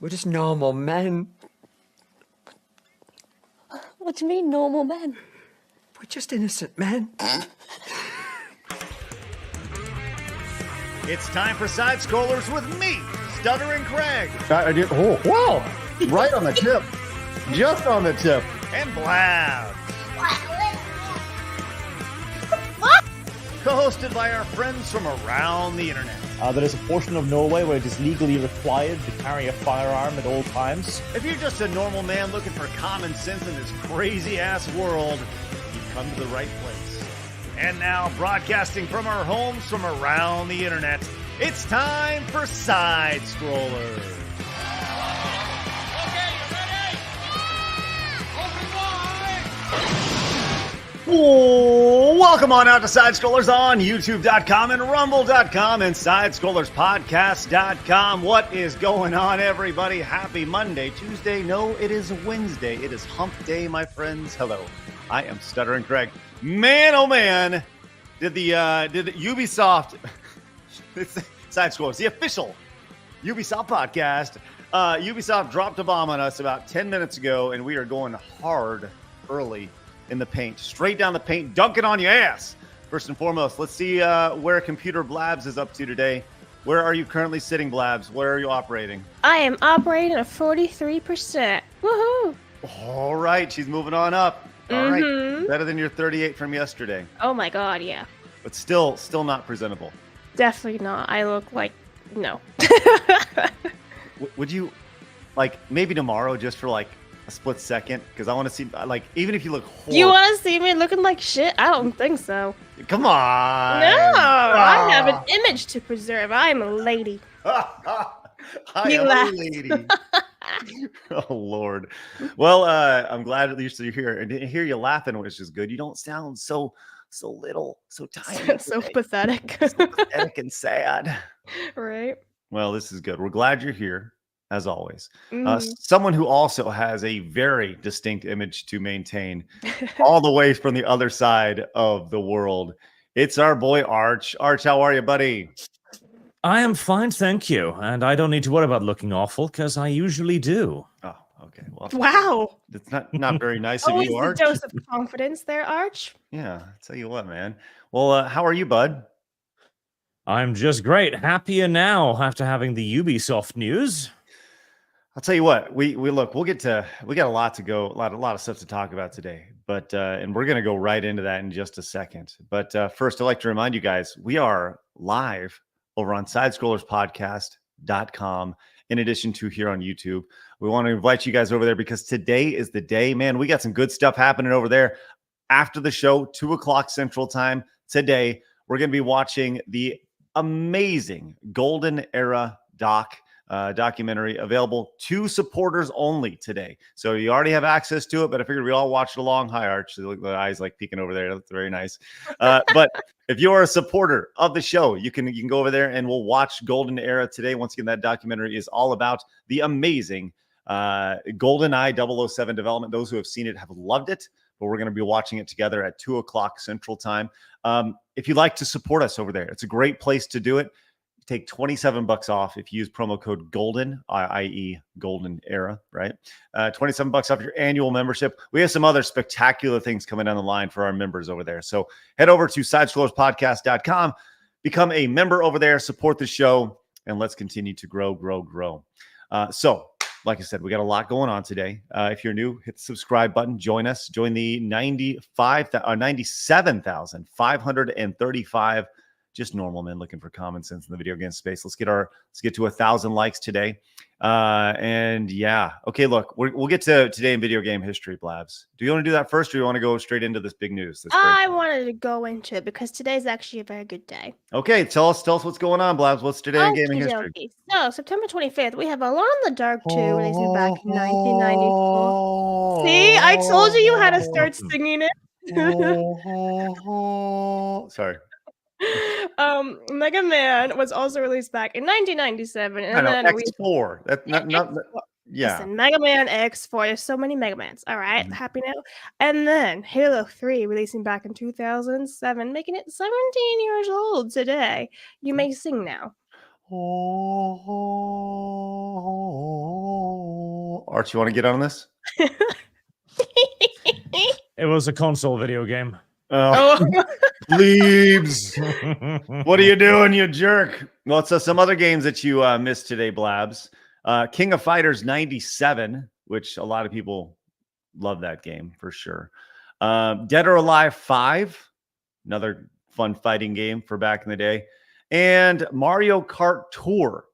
We're just normal men. What do you mean, normal men? We're just innocent men. It's time for Side Scrollers with me, Stuttering Craig. Wow. Right on the tip. Just on the tip. And Blabs. Co-hosted by our friends from around the internet. There is a portion of Norway where it is legally required to carry a firearm at all times. If you're just a normal man looking for common sense in this crazy-ass world, you've come to the right place. And now, broadcasting from our homes from around the internet, it's time for Side Scrollers. Okay, you ready? Open wide! Welcome on out to Side Scrollers on YouTube.com and Rumble.com and SideScrollersPodcast.com. What is going on, everybody? Happy Monday, Tuesday. No, it is Wednesday. It is Hump Day, my friends. Hello, I am Stuttering Craig. Man, oh man, did the Ubisoft Side Scrollers, the official Ubisoft podcast. Ubisoft dropped a bomb on us about 10 minutes ago, and we are going hard early in the paint, straight down the paint, dunking on your ass. First and foremost, let's see where computer Blabs is up to today. Where are you currently sitting, Blabs? Where are you operating? I am operating at 43%. Woohoo! All right, she's moving on up. All right, better than your 38 from yesterday. Oh my god, yeah. But still not presentable. Definitely not. I look like, no. Would you, like, maybe tomorrow just for, like, a split second? Because I want to see, like, even if you look horrible. You want to see me looking like shit? I don't think so. Come on. No, I have an image to preserve. I am a lady. I am a lady. Oh, Lord. Well, I'm glad at least you're here. And to hear you laughing, which is good. You don't sound so little, so tiny. So pathetic. So pathetic and sad. Right? Well, this is good. We're glad you're here, as always. Someone who also has a very distinct image to maintain all the way from the other side of the world. It's our boy, Arch. Arch, how are you, buddy? I am fine, thank you. And I don't need to worry about looking awful, because I usually do. Oh, okay. Well, Wow. it's not very nice of Always you, a Arch. dose of confidence there, Arch. Yeah, I'll tell you what, man. Well, how are you, bud? I'm just great. Happier now after having the Ubisoft news. I'll tell you what, we got a lot to go, a lot of stuff to talk about today, but and we're gonna go right into that in just a second. But first, I'd like to remind you guys, we are live over on SideScrollersPodcast.com. In addition to here on YouTube, we want to invite you guys over there because today is the day, man. We got some good stuff happening over there. After the show, 2:00 Central Time today, we're gonna be watching the amazing Golden Era documentary available to supporters only today. So you already have access to it, but I figured we all watched along. Hi, Arch. The eyes like peeking over there. That's very nice. But if you're a supporter of the show, you can go over there and we'll watch Golden Era today. Once again, that documentary is all about the amazing GoldenEye 007 development. Those who have seen it have loved it, but we're going to be watching it together at 2:00 Central Time. If you'd like to support us over there, it's a great place to do it. Take $27 off if you use promo code GOLDEN, i.e. Golden Era, right? $27 off your annual membership. We have some other spectacular things coming down the line for our members over there. So head over to SideScrollersPodcast.com, become a member over there, support the show, and let's continue to grow. So, like I said, we got a lot going on today. If you're new, hit the subscribe button. Join us. Join the 97,535 just normal men looking for common sense in the video game space. Let's get to 1,000 likes today. And yeah, okay. Look, we'll get to today in video game history, Blabs. Do you want to do that first, or do you want to go straight into this big news? I wanted to go into it because today's actually a very good day. Okay, tell us what's going on, Blabs. What's today in gaming history? So September 25th, we have Alone in the Dark 2 releasing back in 1994. See, I told you had to start singing it. Sorry. Mega Man was also released back in 1997, and then X4. That's not yeah. Listen, Mega Man X4. There's so many Mega Mans. All right, happy now. And then Halo 3 releasing back in 2007, making it 17 years old today. You may sing now. Arch, you want to get on this? It was a console video game. Oh, plebes. What are you doing, you jerk? Well, so some other games that you missed today, Blabs. King of Fighters 97, which a lot of people love that game for sure. Dead or Alive 5, another fun fighting game for back in the day. And Mario Kart Tour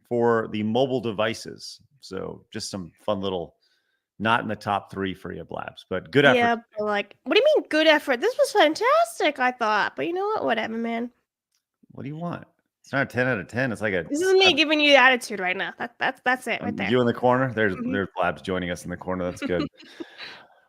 for the mobile devices. So just some fun little, not in the top 3 for you, Blabs, but good effort. Yeah, but like, what do you mean good effort? This was fantastic, I thought. But you know what? Whatever, man. What do you want? It's not a 10 out of 10. It's like a. This is me giving you the attitude right now. That's it right there. You in the corner? There's Blabs joining us in the corner. That's good.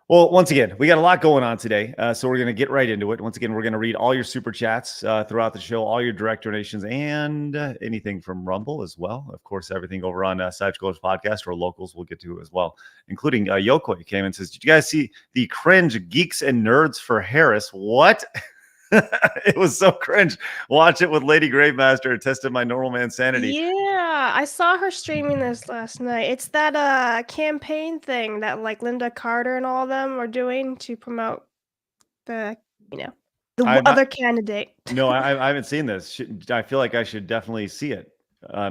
Well, once again, we got a lot going on today, so we're going to get right into it. Once again, we're going to read all your super chats throughout the show, all your direct donations, and anything from Rumble as well. Of course, everything over on Side Scrollers Podcast or Locals we'll get to as well, including Yoko came and says, did you guys see the cringe Geeks and Nerds for Harris? What? It was so cringe. Watch it with Lady Gravemaster. It tested my normal man sanity. Yeah, I saw her streaming this last night. It's that campaign thing that like Linda Carter and all of them are doing to promote the other candidate. No, I haven't seen this. I feel like I should definitely see it.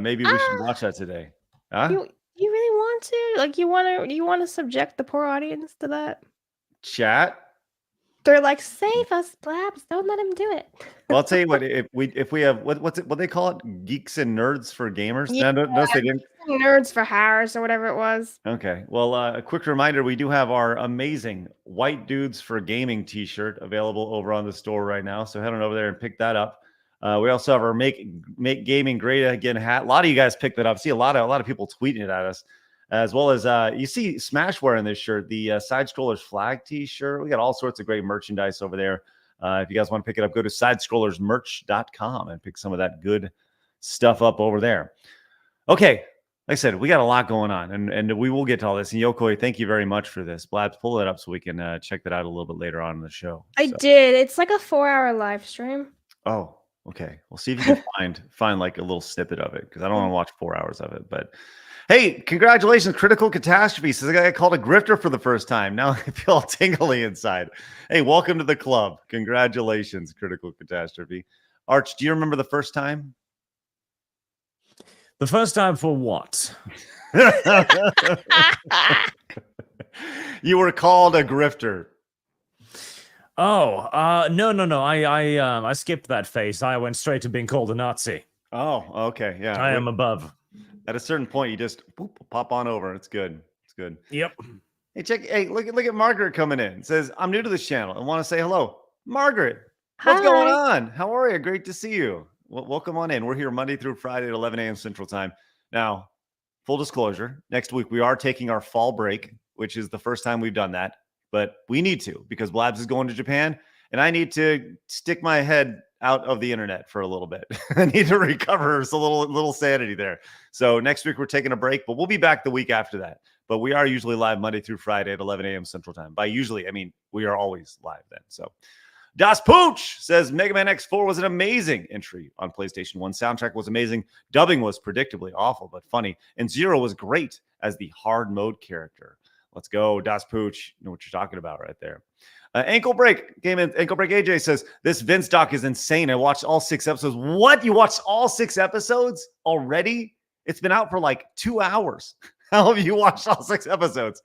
Maybe we should watch that today. Huh? You really want to? Like you want to subject the poor audience to that? Chat. They're like, save us, Blabs. Don't let him do it. Well, I'll tell you what. If we have what they call it, Geeks and Nerds for Gamers. Yeah, no, they didn't. Nerds for Harris or whatever it was. Okay. Well, a quick reminder: we do have our amazing White Dudes for Gaming T-shirt available over on the store right now. So head on over there and pick that up. We also have our Make Gaming Great Again hat. A lot of you guys picked that up. See a lot of people tweeting it at us. As well as you see Smash wearing this shirt, the Side Scrollers flag T-shirt. We got all sorts of great merchandise over there. If you guys want to pick it up, go to sidescrollersmerch.com and pick some of that good stuff up over there. Okay, like I said, we got a lot going on, and we will get to all this. And Yokoi, thank you very much for this. Blabs, pull it up so we can check that out a little bit later on in the show. I did. It's like a 4-hour live stream. Oh, okay. We'll see if you can find like a little snippet of it, because I don't want to watch 4 hours of it, but. Hey, congratulations, Critical Catastrophe. Says I got called a grifter for the first time. Now I feel all tingly inside. Hey, welcome to the club. Congratulations, Critical Catastrophe. Arch, do you remember the first time? The first time for what? You were called a grifter. Oh, no. I skipped that phase. I went straight to being called a Nazi. Oh, okay. Yeah. I am above. At a certain point, you just pop on over. It's good. It's good. Yep. Hey, look at Margaret coming in. It says, I'm new to this channel and want to say hello. Margaret, what's Hi. going on? How are you? Great to see you. Well, welcome on in. We're here Monday through Friday at 11 a.m. Central Time. Now, full disclosure, next week we are taking our fall break, which is the first time we've done that. But we need to, because Blabs is going to Japan, and I need to stick my head out of the internet for a little bit. I need to recover a little sanity there. So next week we're taking a break, but we'll be back the week after that. But we are usually live Monday through Friday at 11 a.m. Central Time. By usually, I mean we are always live then. So Das Pooch says Mega Man X4 was an amazing entry on PlayStation 1. Soundtrack was amazing. Dubbing was predictably awful but funny. And Zero was great as the hard mode character. Let's go, Das Pooch. You know what you're talking about right there. Ankle Break AJ says, this Vince doc is insane. I watched all 6 episodes. What? You watched all 6 episodes already? It's been out for like 2 hours. How have you watched all 6 episodes?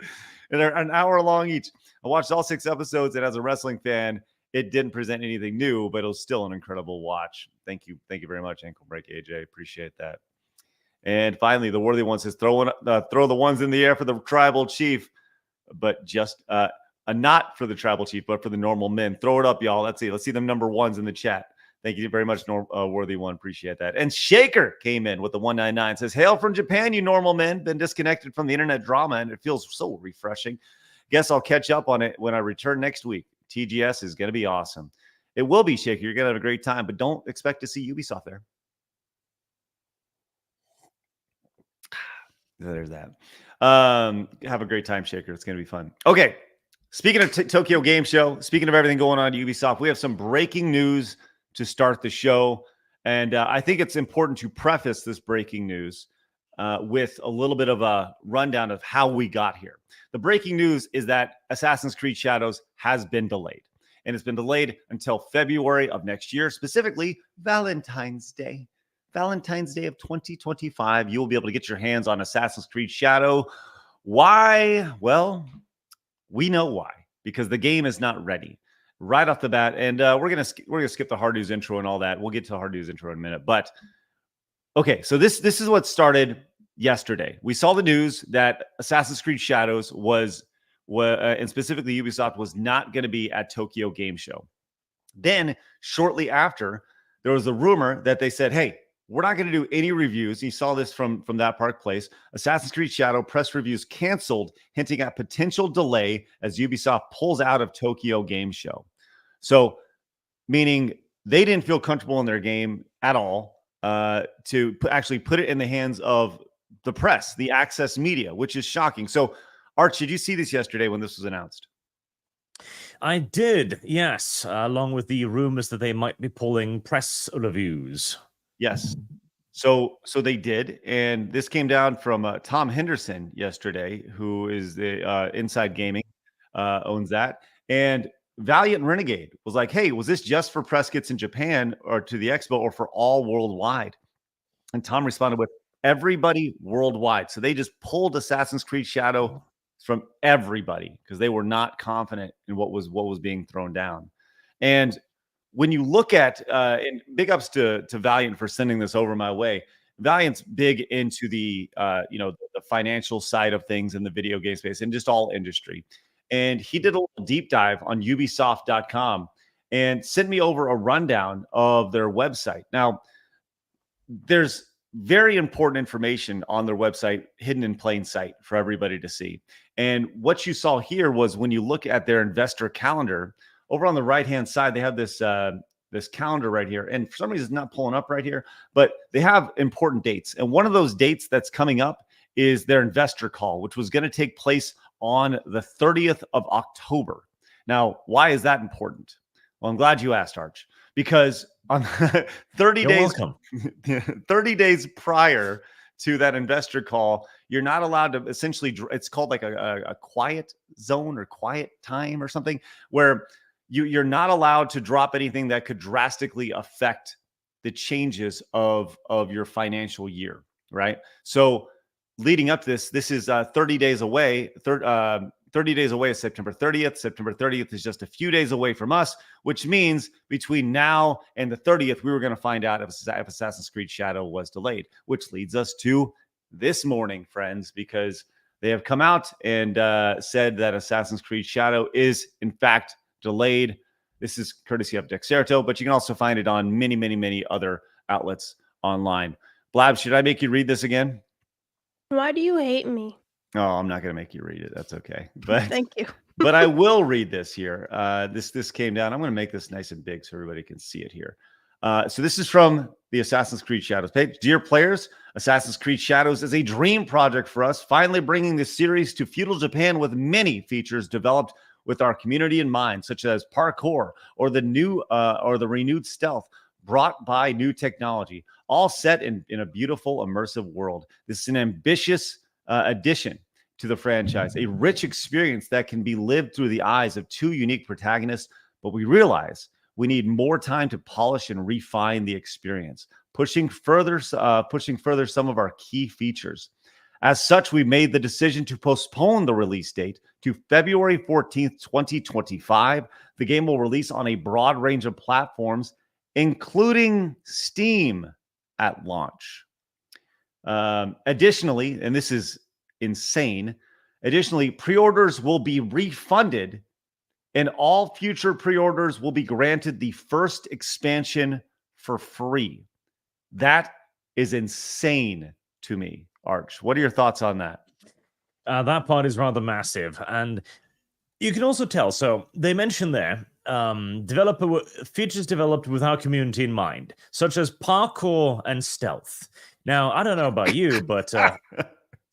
And they're an hour long each. I watched all 6 episodes, and as a wrestling fan, it didn't present anything new, but it was still an incredible watch. Thank you very much, Ankle Break AJ. Appreciate that. And finally, the Worthy One says, throw the ones in the air for the tribal chief, but just not for the tribal chief, but for the normal men. Throw it up, y'all. Let's see them number ones in the chat. Thank you very much, Worthy One. Appreciate that. And Shaker came in with the 199. Says, hail from Japan, you normal men. Been disconnected from the internet drama, and it feels so refreshing. Guess I'll catch up on it when I return next week. TGS is going to be awesome. It will be, Shaker. You're going to have a great time, but don't expect to see Ubisoft there. There's that. Have a great time, Shaker. It's going to be fun. Okay. Speaking of Tokyo Game Show, speaking of everything going on at Ubisoft, we have some breaking news to start the show. And I think it's important to preface this breaking news with a little bit of a rundown of how we got here. The breaking news is that Assassin's Creed Shadows has been delayed, and it's been delayed until February of next year, specifically Valentine's Day. Valentine's Day of 2025, you will be able to get your hands on Assassin's Creed Shadow. Why? Well, we know why, because the game is not ready right off the bat. And we're gonna skip the hard news intro and all that. We'll get to the hard news intro in a minute. But okay, so this is what started yesterday. We saw the news that Assassin's Creed Shadows was and specifically Ubisoft was not going to be at Tokyo Game Show. Then shortly after, there was a rumor that they said, hey, we're not going to do any reviews. You saw this from that Park Place. Assassin's Creed Shadow press reviews canceled, hinting at potential delay as Ubisoft pulls out of Tokyo Game Show. So, meaning they didn't feel comfortable in their game at all to actually put it in the hands of the press, the access media, which is shocking. So, Arch, did you see this yesterday when this was announced? I did, yes, along with the rumors that they might be pulling press reviews. Yes. So they did. And this came down from Tom Henderson yesterday, who is the Inside Gaming, owns that. And Valiant Renegade was like, hey, was this just for press kits in Japan or to the expo or for all worldwide? And Tom responded with everybody worldwide. So they just pulled Assassin's Creed Shadow from everybody because they were not confident in what was being thrown down. And when you look at, and big ups to Valiant for sending this over my way. Valiant's big into the, the financial side of things in the video game space and just all industry. And he did a little deep dive on Ubisoft.com and sent me over a rundown of their website. Now, there's very important information on their website hidden in plain sight for everybody to see. And what you saw here was when you look at their investor calendar, over on the right-hand side, they have this this calendar right here. And for some reason, it's not pulling up right here, but they have important dates. And one of those dates that's coming up is their investor call, which was going to take place on the 30th of October. Now, why is that important? Well, I'm glad you asked, Arch, because on 30 days prior to that investor call, you're not allowed to essentially, it's called like a quiet zone or quiet time or something, where you're not allowed to drop anything that could drastically affect the changes of your financial year, right? So leading up to this is 30 days away. 30 days away is September 30th. September 30th is just a few days away from us, which means between now and the 30th, we were going to find out if Assassin's Creed Shadow was delayed, which leads us to this morning, friends, because they have come out and said that Assassin's Creed Shadow is, in fact, delayed. This is courtesy of Dexerto, but you can also find it on many, many, many other outlets online. Blabs, should I make you read this again? Why do you hate me? Oh, I'm not going to make you read it. That's okay. But Thank you. but I will read this here. This came down. I'm going to make this nice and big so everybody can see it here. So this is from the Assassin's Creed Shadows page. Dear players, Assassin's Creed Shadows is a dream project for us, finally bringing this series to feudal Japan with many features developed with our community in mind, such as parkour or the renewed stealth brought by new technology, all set in a beautiful, immersive world. This is an ambitious addition to the franchise, a rich experience that can be lived through the eyes of two unique protagonists, but we realize we need more time to polish and refine the experience, pushing further some of our key features. As such, we made the decision to postpone the release date to February 14th, 2025. The game will release on a broad range of platforms, including Steam at launch. Additionally, and this is insane, pre-orders will be refunded and all future pre-orders will be granted the first expansion for free. That is insane to me. Arch, what are your thoughts on that? That part is rather massive. And you can also tell, so they mentioned there, features developed with our community in mind, such as parkour and stealth. Now, I don't know about you, but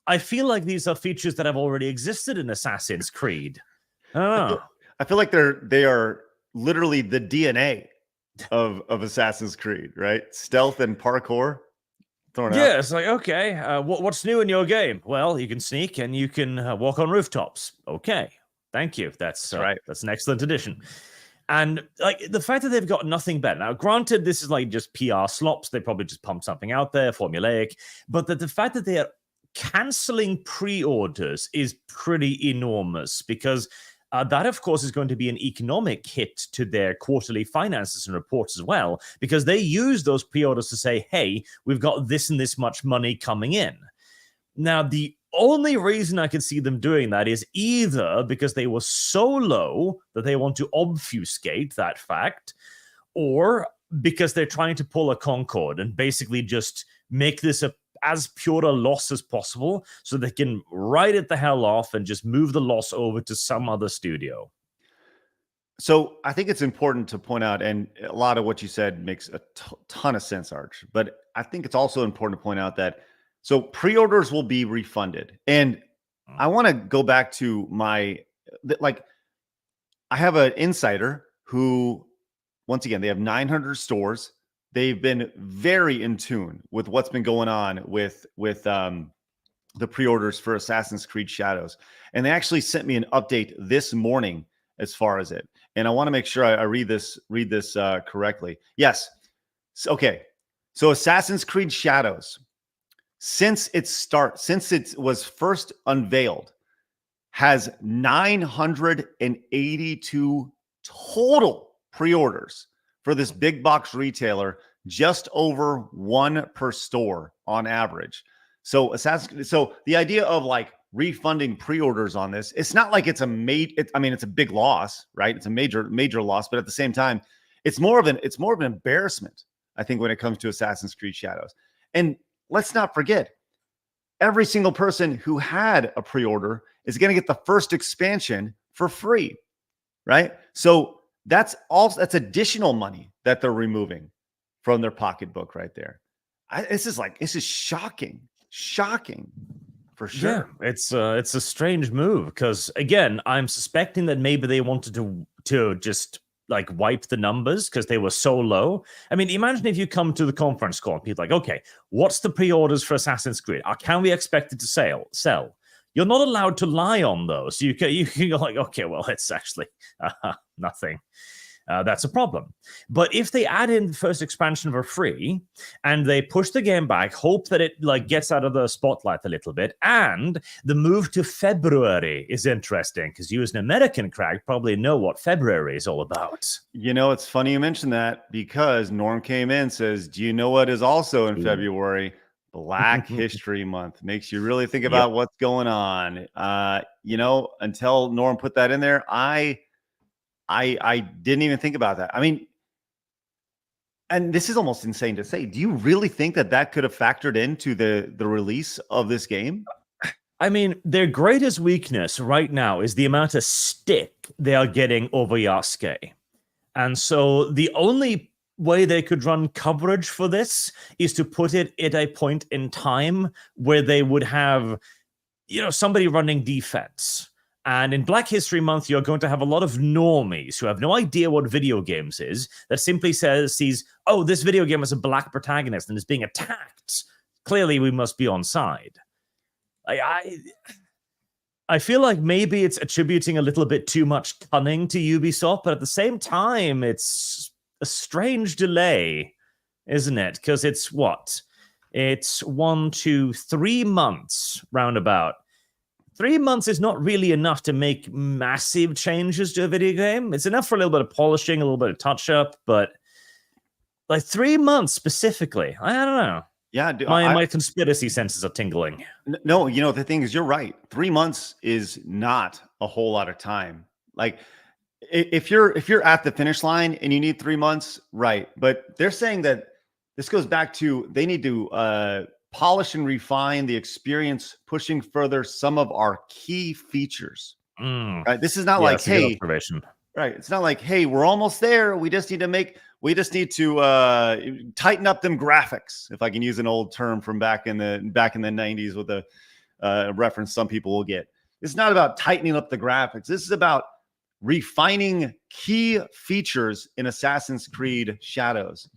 I feel like these are features that have already existed in Assassin's Creed. I don't know. I feel like they are literally the DNA of Assassin's Creed, right? Stealth and parkour. Throwing it Yeah, out. it's like, okay, what's new in your game? Well, you can sneak and you can walk on rooftops. Okay, thank you. That's right. That's an excellent addition. And like the fact that they've got nothing better. Now, granted, this is like just PR slops. They probably just pump something out there, formulaic. But that the fact that they are canceling pre-orders is pretty enormous because that, of course, is going to be an economic hit to their quarterly finances and reports as well, because they use those pre-orders to say, hey, we've got this and this much money coming in. Now, the only reason I could see them doing that is either because they were so low that they want to obfuscate that fact, or because they're trying to pull a Concord and basically just make this as pure a loss as possible so they can write it the hell off and just move the loss over to some other studio. So I think it's important to point out, and a lot of what you said makes a ton of sense, Arch, but I think it's also important to point out that so pre-orders will be refunded. And I want to go back to I have an insider who, once again, they have 900 stores. They've been very in tune with what's been going on with the pre-orders for Assassin's Creed Shadows. And they actually sent me an update this morning as far as it. And I want to make sure I read this correctly. Yes. Okay. So Assassin's Creed Shadows, since it was first unveiled, has 982 total pre-orders for this big box retailer, just over one per store on average. So so the idea of like refunding pre-orders on this, it's not like it's it's a big loss, right? It's a major loss, but at the same time, it's more of an embarrassment, I think, when it comes to Assassin's Creed Shadows. And let's not forget, every single person who had a pre-order is going to get the first expansion for free, right? So that's additional money that they're removing from their pocketbook right there. This is shocking for sure. Yeah, it's a strange move because, again, I'm suspecting that maybe they wanted to just like wipe the numbers because they were so low. I mean, imagine if you come to the conference call and people are like, okay, what's the pre-orders for Assassin's Creed? Can we expect it to sell? You're not allowed to lie on those. You can go like, okay, well, it's actually nothing. That's a problem. But if they add in the first expansion for free and they push the game back, hope that it like gets out of the spotlight a little bit, and the move to February is interesting because you as an American, Craig, probably know what February is all about. You know, it's funny you mentioned that because Norm came in and says, do you know what is also in February? Black History Month. Makes you really think about what's going on. Until Norm put that in there, I didn't even think about that. I mean, and this is almost insane to say. Do you really think that could have factored into the release of this game? I mean, their greatest weakness right now is the amount of stick they are getting over Yasuke. And so the only way they could run coverage for this is to put it at a point in time where they would have, somebody running defense. And in Black History Month, you're going to have a lot of normies who have no idea what video games is, that simply sees, oh, this video game has a black protagonist and is being attacked. Clearly, we must be on side. I feel like maybe it's attributing a little bit too much cunning to Ubisoft, but at the same time, it's a strange delay, isn't it? Because it's what? It's 1, 2, 3 months roundabout. 3 months is not really enough to make massive changes to a video game. It's enough for a little bit of polishing, a little bit of touch-up, but like 3 months specifically, I don't know. Yeah, my conspiracy senses are tingling. No, the thing is, you're right. 3 months is not a whole lot of time. Like, if you're at the finish line and you need 3 months, right? But they're saying that this goes back to they need to polish and refine the experience, pushing further some of our key features. Right? This is not like, hey, right? It's not like, hey, we're almost there. We just need to tighten up them graphics, if I can use an old term from back in the 90s with a reference some people will get. It's not about tightening up the graphics. This is about refining key features in Assassin's Creed Shadows.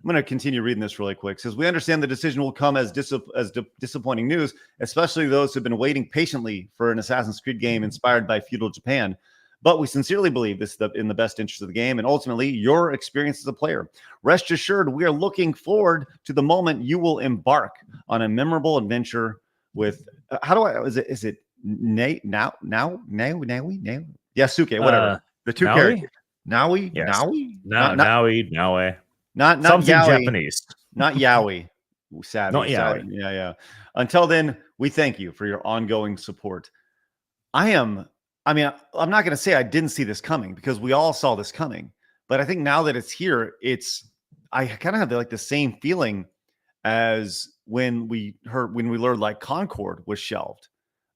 I'm going to continue reading this really quick. It says, we understand the decision will come as disappointing news, especially those who've been waiting patiently for an Assassin's Creed game inspired by feudal Japan. But we sincerely believe this is in the best interest of the game and ultimately your experience as a player. Rest assured, we are looking forward to the moment you will embark on a memorable adventure with, is it Yasuke, whatever. The two Naui? characters. Naui? Yes. Naui? Naui. Not Something Yaoi. Japanese. Not Yaoi. Savvy. Not Sorry. Yaoi. Yeah. Until then, we thank you for your ongoing support. I'm not going to say I didn't see this coming because we all saw this coming. But I think now that it's here, I kind of have the same feeling as when we learned like Concord was shelved.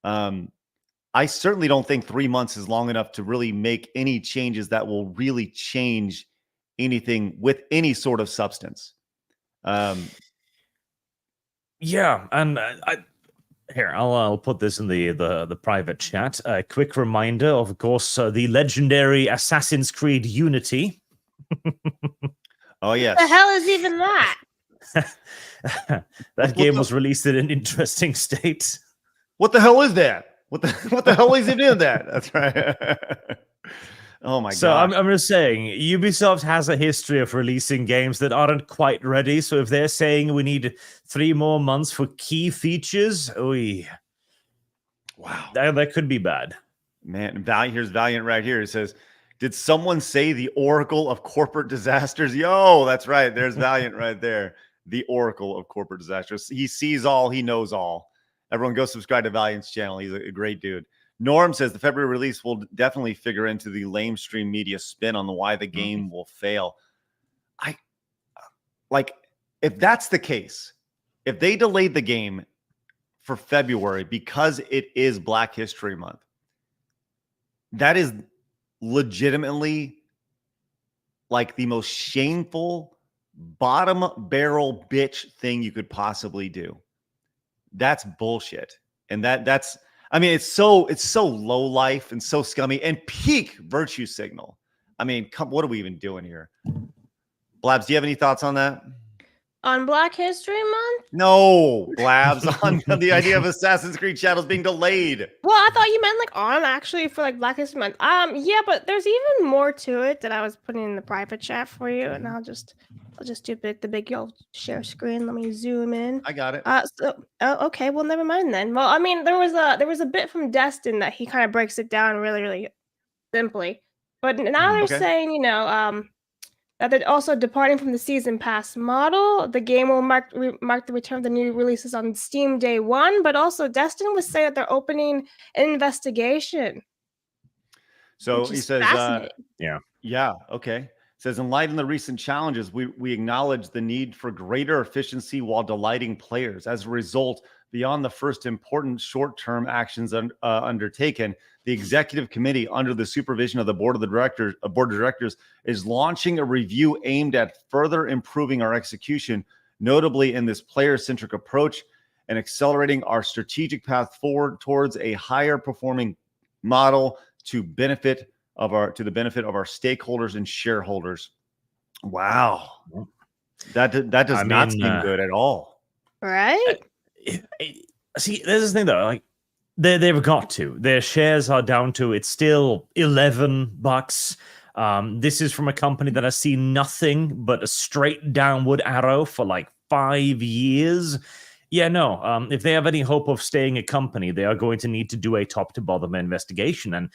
I certainly don't think 3 months is long enough to really make any changes that will really change anything with any sort of substance. Yeah, and I'll put this in the private chat. A quick reminder, of course, the legendary Assassin's Creed Unity. Oh yes. What the hell is even that? That game was released in an interesting state. What the hell is that? What the hell is it in that? That's right. Oh my god. So I'm just saying, Ubisoft has a history of releasing games that aren't quite ready. So if they're saying we need 3 more months for key features, wow, that could be bad. Man, here's Valiant right here. It says, did someone say the Oracle of Corporate Disasters? Yo, that's right. There's Valiant right there. The Oracle of Corporate Disasters. He sees all, he knows all. Everyone go subscribe to Valiant's channel. He's a great dude. Norm says the February release will definitely figure into the lamestream media spin on why the game will fail. If that's the case, if they delayed the game for February because it is Black History Month, that is legitimately like the most shameful bottom barrel bitch thing you could possibly do. That's bullshit. And that's it's so low life and so scummy and peak virtue signal. What are we even doing here? Blabs, do you have any thoughts on that? On Black History Month? No, Blabs, on the idea of Assassin's Creed Shadows being delayed. Well, I thought you meant on actually for Black History Month. Yeah, but there's even more to it that I was putting in the private chat for you, and I'll just do the big old share screen. Let me zoom in. I got it. Okay, well, never mind then. Well, there was a bit from Destin that he kind of breaks it down really, really simply. But now they're saying, that they're also departing from the season pass model. The game will mark the return of the new releases on Steam Day 1, but also Destin was saying that they're opening an investigation. So he says, yeah, okay. It says, in light of the recent challenges, we acknowledge the need for greater efficiency while delighting players. As a result, beyond the first important short-term actions undertaken, the executive committee, under the supervision of the board of directors, is launching a review aimed at further improving our execution, notably in this player-centric approach, and accelerating our strategic path forward towards a higher performing model to the benefit of our stakeholders and shareholders. Wow, that does not seem good at all, right? See, there's this thing though, they've got to. Their shares are down to, it's still $11. This is from a company that has seen nothing but a straight downward arrow for 5 years. Yeah, no. If they have any hope of staying a company, they are going to need to do a top to bottom investigation. And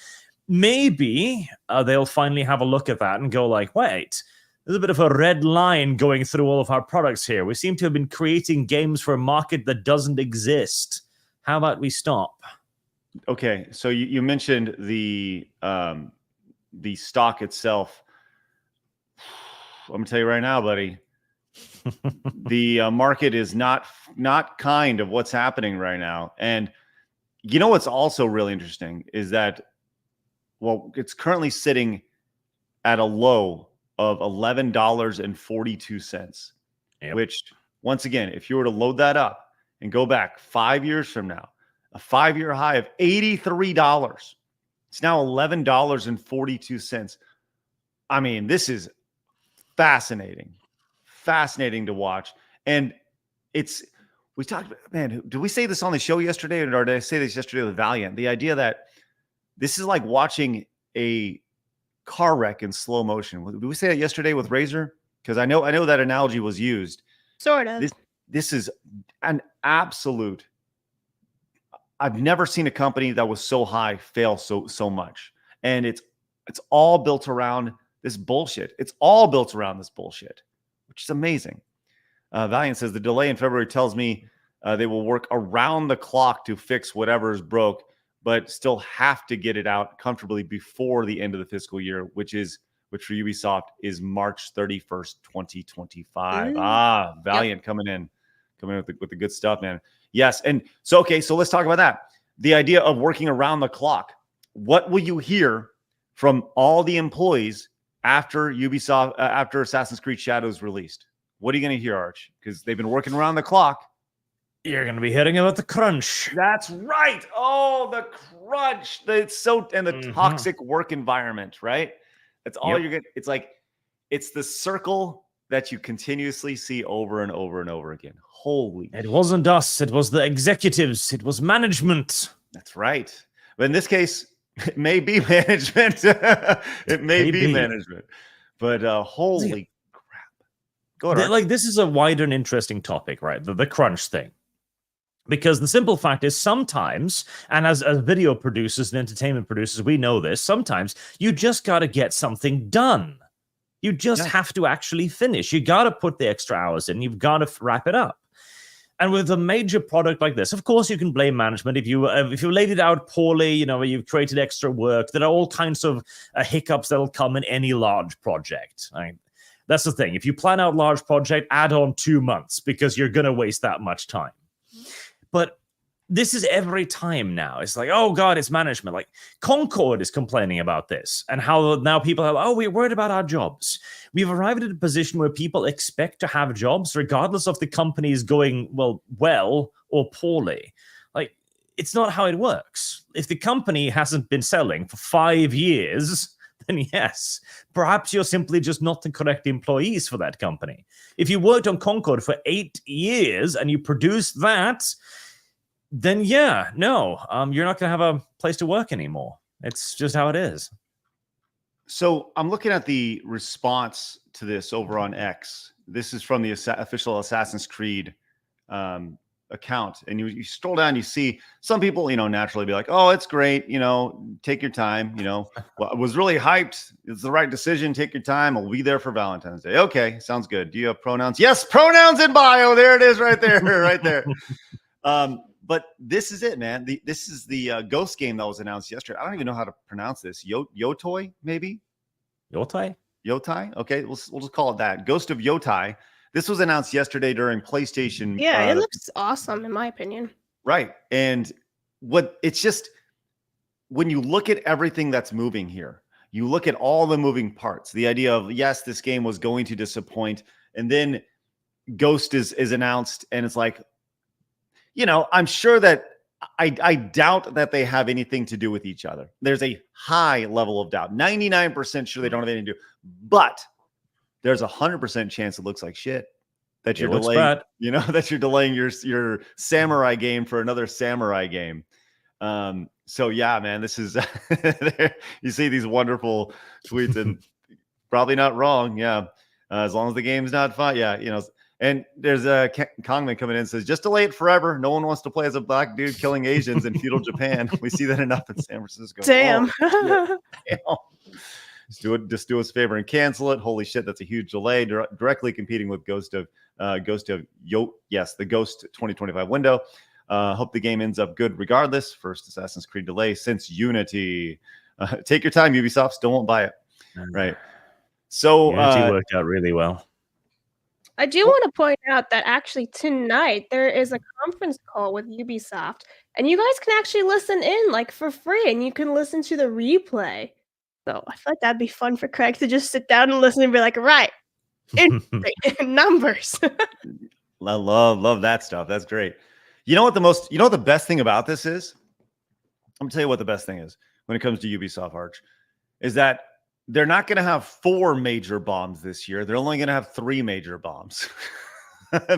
maybe they'll finally have a look at that and go wait, there's a bit of a red line going through all of our products here. We seem to have been creating games for a market that doesn't exist. How about we stop? Okay, so you mentioned the stock itself. I'm gonna tell you right now, buddy. The market is not kind of what's happening right now. And you know what's also really interesting is that, it's currently sitting at a low of $11.42, which, once again, if you were to load that up and go back 5 years from now, a 5-year high of $83. It's now $11.42. This is fascinating. fascinating to watch. And we talked, man, did we say this on the show yesterday, or did I say this yesterday with Valiant? The idea that this is like watching a car wreck in slow motion. Did we say that yesterday with Razor? Because I know that analogy was used. Sort of. This is an absolute. I've never seen a company that was so high fail so much, and it's all built around this bullshit. It's all built around this bullshit, which is amazing. Valiant says the delay in February tells me they will work around the clock to fix whatever is broke, but still have to get it out comfortably before the end of the fiscal year, which for Ubisoft is March 31st, 2025. Valiant coming in with the good stuff, man. Yes. And so let's talk about that. The idea of working around the clock. What will you hear from all the employees after Ubisoft, after Assassin's Creed Shadows released? What are you going to hear, Arch? Because they've been working around the clock. You're going to be hearing about the crunch. That's right. Oh, the crunch. And the toxic work environment, right? That's all you're getting. It's like, it's the circle that you continuously see over and over and over again. Holy. It wasn't us. It was the executives. It was management. That's right. But in this case, it may be management. It may be management. But holy crap. Go ahead. Like, this is a wider and interesting topic, right? The crunch thing. Because the simple fact is sometimes, and as video producers and entertainment producers, we know this, sometimes you just got to get something done. You just have to actually finish. You got to put the extra hours in. You've got to wrap it up. And with a major product like this, of course, you can blame management. If you laid it out poorly, you've created extra work. There are all kinds of hiccups that'll come in any large project. That's the thing. If you plan out large project, add on 2 months because you're going to waste that much time. But this is every time now. It's like, oh, God, it's management. Like, Concord is complaining about this and how now people are, we're worried about our jobs. We've arrived at a position where people expect to have jobs regardless of the company is going, well or poorly. Like, it's not how it works. If the company hasn't been selling for 5 years, then yes, perhaps you're simply just not the correct employees for that company. If you worked on Concord for 8 years and you produced that, then you're not going to have a place to work anymore. It's just how it is. So I'm looking at the response to this over on X. This is from the official Assassin's Creed account. And you scroll down, you see some people, naturally be like, oh, it's great. Take your time. Well, I was really hyped. It's the right decision. Take your time. I'll be there for Valentine's Day. Okay. Sounds good. Do you have pronouns? Yes. Pronouns in bio. There it is right there. Right there. But this is it, man. This is the Ghost game that was announced yesterday. I don't even know how to pronounce this. Yotoi, maybe? Yotai? Yotai? Okay, we'll just call it that. Ghost of Yotai. This was announced yesterday during PlayStation. Yeah, it looks awesome, in my opinion. Right. And it's just, when you look at everything that's moving here, you look at all the moving parts, the idea of, yes, this game was going to disappoint. And then Ghost is announced, and it's like, I'm sure that I doubt that they have anything to do with each other. There's a high level of doubt. 99% sure they don't have anything to do. But there's 100% chance it looks like shit. That you're delaying, that you're delaying your samurai game for another samurai game. So yeah, man, this is you see these wonderful tweets, and probably not wrong. Yeah, as long as the game's not fun. Yeah, And there's a Kongman coming in and says, just delay it forever. No one wants to play as a black dude killing Asians in feudal Japan. We see that enough in San Francisco. Damn. Oh, damn. Just do us a favor and cancel it. Holy shit, that's a huge delay. Directly competing with the Ghost 2025 window. Hope the game ends up good regardless. First Assassin's Creed delay since Unity. Take your time, Ubisoft. Still won't buy it. Right. So Unity worked out really well. I do want to point out that actually tonight there is a conference call with Ubisoft, and you guys can actually listen in for free, and you can listen to the replay. So I feel like that'd be fun for Craig to just sit down and listen and be like, right, numbers. I love that stuff. That's great. You know what the best thing about this is? I'm gonna tell you what the best thing is when it comes to Ubisoft, Arch, is that they're not going to have 4 major bombs this year. They're only going to have 3 major bombs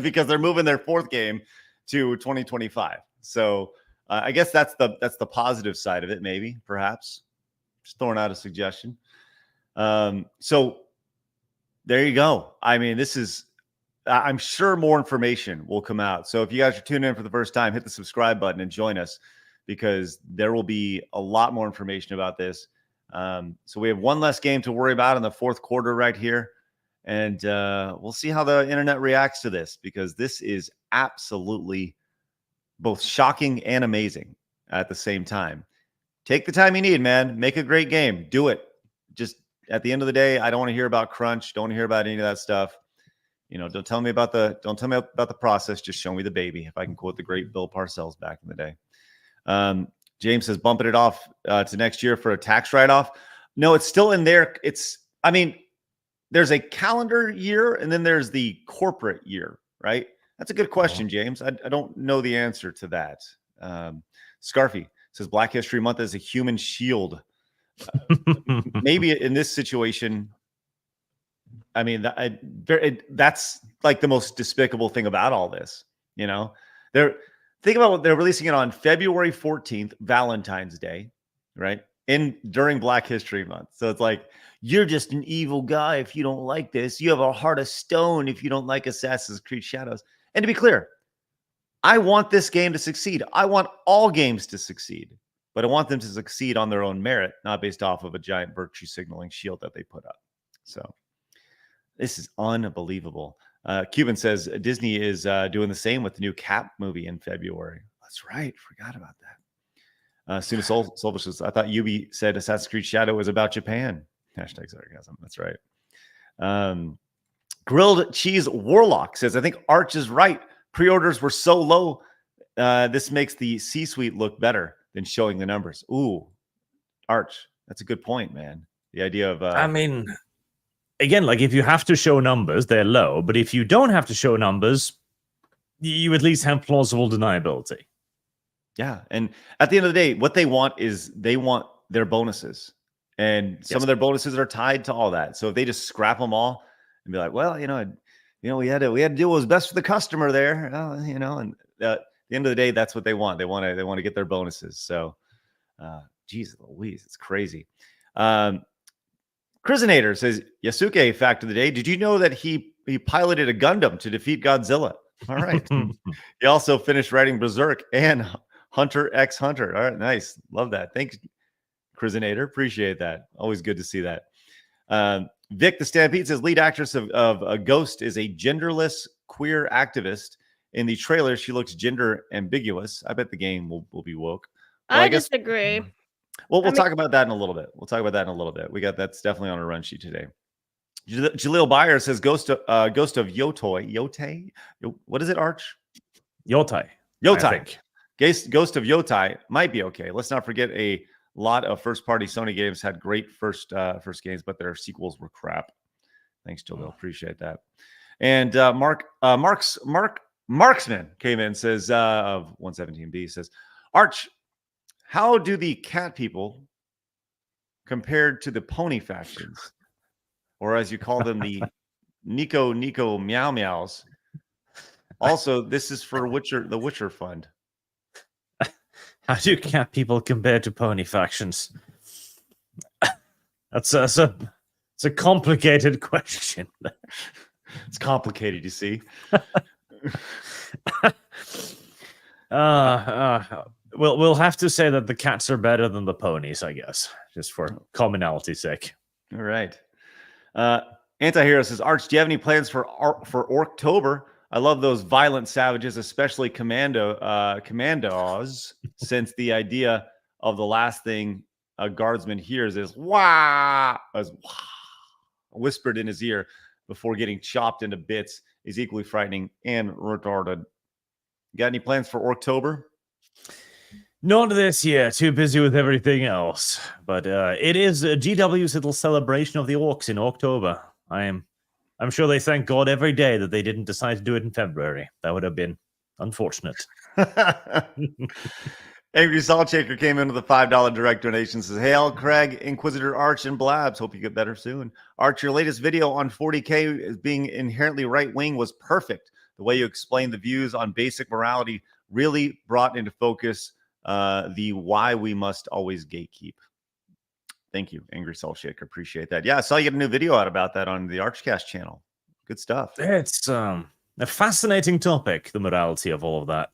because they're moving their 4th game to 2025. So I guess that's the positive side of it. Maybe, perhaps, just throwing out a suggestion. So there you go. I mean, I'm sure more information will come out. So if you guys are tuning in for the first time, hit the subscribe button and join us, because there will be a lot more information about this. So we have one less game to worry about in the 4th quarter right here. And we'll see how the internet reacts to this, because this is absolutely both shocking and amazing at the same time. Take the time you need, man. Make a great game. Do it. Just at the end of the day, I don't want to hear about crunch. Don't want to hear about any of that stuff. Don't tell me about the process. Just show me the baby. If I can quote the great Bill Parcells back in the day. James says bumping it off to next year for a tax write-off. No, it's still in there. There's a calendar year and then there's the corporate year, right? That's a good question, James. I don't know the answer to that. Scarfy says Black History Month is a human shield. Maybe in this situation, I mean, that's like the most despicable thing about all this. Think about what they're releasing it on February 14th, Valentine's Day, right? During Black History Month. So it's like, you're just an evil guy if you don't like this. You have a heart of stone if you don't like Assassin's Creed Shadows. And to be clear, I want this game to succeed. I want all games to succeed, but I want them to succeed on their own merit, not based off of a giant virtue signaling shield that they put up. So this is unbelievable. Cuban says Disney is doing the same with the new Cap movie in February. That's right. Forgot about that. Suna Solvish says, I thought Ubi said Assassin's Creed Shadow was about Japan. Hashtag sarcasm. That's right. Grilled Cheese Warlock says, I think Arch is right. Pre-orders were so low. This makes the C-suite look better than showing the numbers. Ooh, Arch. That's a good point, man. The idea of... Again, like if you have to show numbers, they're low. But if you don't have to show numbers, you at least have plausible deniability. Yeah. And at the end of the day, what they want is they want their bonuses. And some of their bonuses are tied to all that. So if they just scrap them all and be like, well, we had to do what was best for the customer there, and at the end of the day, that's what they want. They want to get their bonuses. So, geez Louise, it's crazy. Chrisinator says, Yasuke fact of the day. Did you know that he piloted a Gundam to defeat Godzilla? All right. He also finished writing Berserk and Hunter x Hunter. All right, nice. Love that. Thanks, Chrisinator. Appreciate that. Always good to see that. Vic the Stampede says lead actress of a Ghost is a genderless queer activist. In the trailer, she looks gender ambiguous. I bet the game will be woke. Well, I disagree. Well, we'll talk about that in a little bit. We got that's definitely on a run sheet today. Jaleel Byer says Ghost of Yotei. What is it, Arch? Yotai. Ghost of Yotai might be okay. Let's not forget a lot of first-party Sony games had great first games, but their sequels were crap. Thanks, Jaleel. Appreciate that. And Marksman came in, says of 117B says, Arch, how do the cat people compared to the pony factions, or as you call them, the Nico Meow Meows? Also, this is for the Witcher Fund. How do cat people compare to pony factions? It's a complicated question. It's complicated, you see. We'll have to say that the cats are better than the ponies, I guess, just for commonality's sake. All right. Antihero says, Arch, do you have any plans for Orktober? I love those violent savages, especially commandos, since the idea of the last thing a guardsman hears is wah, whispered in his ear before getting chopped into bits is equally frightening and retarded. Got any plans for Orktober? Not this year. Too busy with everything else. But it is GW's little celebration of the orcs in October. I'm sure they thank God every day that they didn't decide to do it in February. That would have been unfortunate. Angry Salt Shaker came in with a $5 direct donation. Says, "Hail, Craig, Inquisitor Arch, and Blabs. Hope you get better soon. Arch, your latest video on 40K as being inherently right-wing was perfect. The way you explained the views on basic morality really brought into focus the why we must always gatekeep." Thank you, Angry Salt Shaker. Appreciate that. Yeah, I saw you get a new video out about that on the Archcast channel. Good stuff. It's a fascinating topic, the morality of all of that.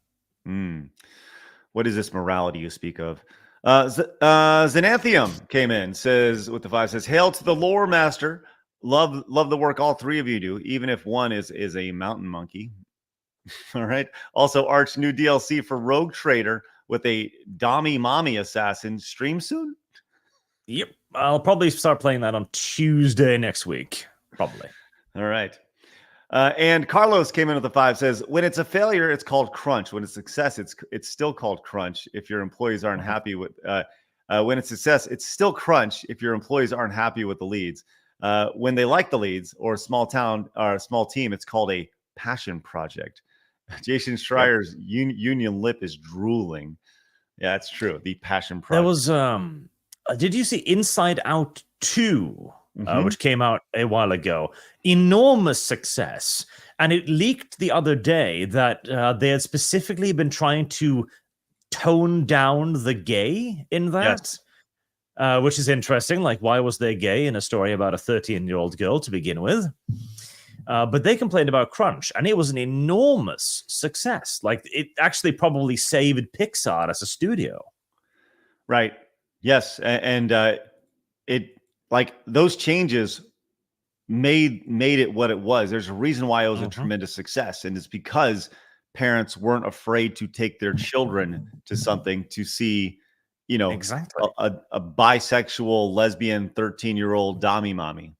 What is this morality you speak of? Xenanthium came in, says with the 5, says, "Hail to the lore master. Love the work all three of you do, even if one is a mountain monkey." All right. Also, Arch, new DLC for Rogue Trader with a Dami Mommy assassin stream soon. Yep. I'll probably start playing that on Tuesday next week. Probably. All right. And Carlos came in with the 5, says, "When it's a failure, it's called crunch. When it's success, it's still called crunch. If your employees aren't happy with when it's success, it's still crunch if your employees aren't happy with the leads. When they like the leads or a small town or a small team, it's called a passion project." Jason Schreier's union lip is drooling. Yeah, that's true. The passion project. There was did you see Inside Out 2? Which came out a while ago. Enormous success. And it leaked the other day that they had specifically been trying to tone down the gay in that, which is interesting. Like, why was there gay in a story about a 13-year-old girl to begin with? But they complained about crunch, and it was an enormous success. Like, it actually probably saved Pixar as a studio. Right. Yes. And it... like those changes made it what it was. There's a reason why it was a tremendous success, and it's because parents weren't afraid to take their children to something to see, exactly a bisexual, lesbian, 13-year-old Dami Mommy.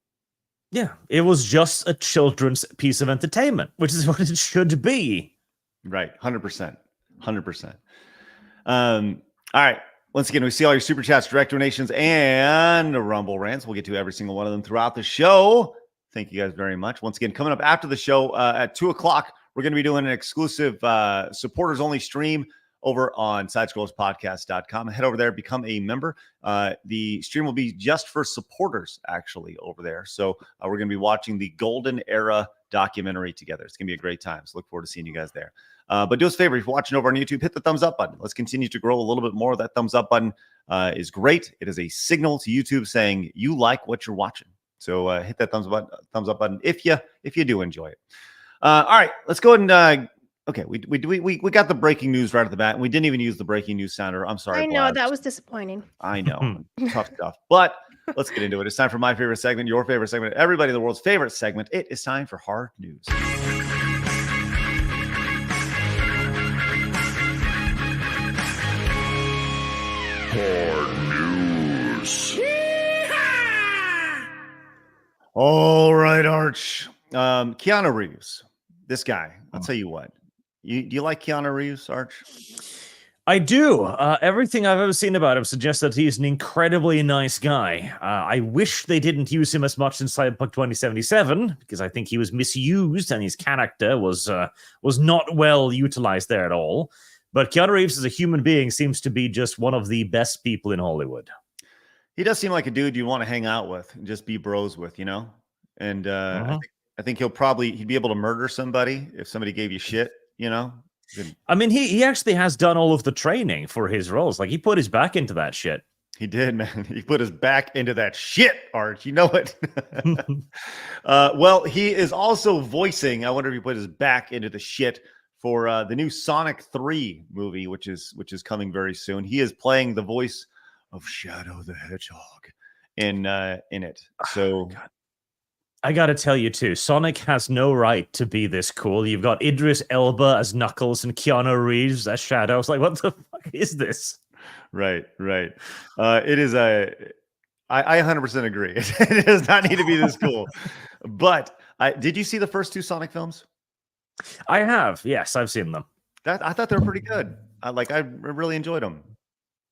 Yeah, it was just a children's piece of entertainment, which is what it should be. Right, 100%, 100%. All right. Once again, we see all your super chats, direct donations, and Rumble rants. We'll get to every single one of them throughout the show. Thank you guys very much. Once again, coming up after the show at 2 o'clock, we're going to be doing an exclusive supporters-only stream over on sidescrollerspodcast.com. Head over there, become a member. The stream will be just for supporters, actually, over there. So we're going to be watching the Golden Era documentary together. It's going to be a great time. So look forward to seeing you guys there. But do us a favor, if you're watching over on YouTube, hit the thumbs up button. Let's continue to grow a little bit more. That thumbs up button is great. It is a signal to YouTube saying you like what you're watching. So hit that thumbs up button if you do enjoy it. All right, let's go ahead and okay. We got the breaking news right at the bat, and we didn't even use the breaking news sounder. I'm sorry. I know Blabs. that was disappointing. I know, tough stuff. But let's get into it. It's time for my favorite segment, your favorite segment, everybody in the world's favorite segment. It is time for hard news. Hard news. All right, Arch. Keanu Reeves. This guy. I'll tell you what. Do you like Keanu Reeves, Arch? I do. Everything I've ever seen about him suggests that he's an incredibly nice guy. I wish they didn't use him as much in Cyberpunk 2077 because I think he was misused and his character was not well utilized there at all. But Keanu Reeves as a human being seems to be just one of the best people in Hollywood. He does seem like a dude you want to hang out with and just be bros with, And I think he'd be able to murder somebody if somebody gave you shit, I mean, he actually has done all of the training for his roles. Like, he put his back into that shit. He did, man. He put his back into that shit, Arch. You know it. Well, he is also voicing, I wonder if he put his back into the shit for the new Sonic 3 movie, which is coming very soon. He is playing the voice of Shadow the Hedgehog in it. So I gotta tell you too, Sonic has no right to be this cool. You've got Idris Elba as Knuckles and Keanu Reeves as Shadow. It's like, what the fuck is this? Right. It is I 100% agree. It does not need to be this cool. But did you see the first 2 Sonic films? I have. Yes, I've seen them. I thought they were pretty good. I really enjoyed them.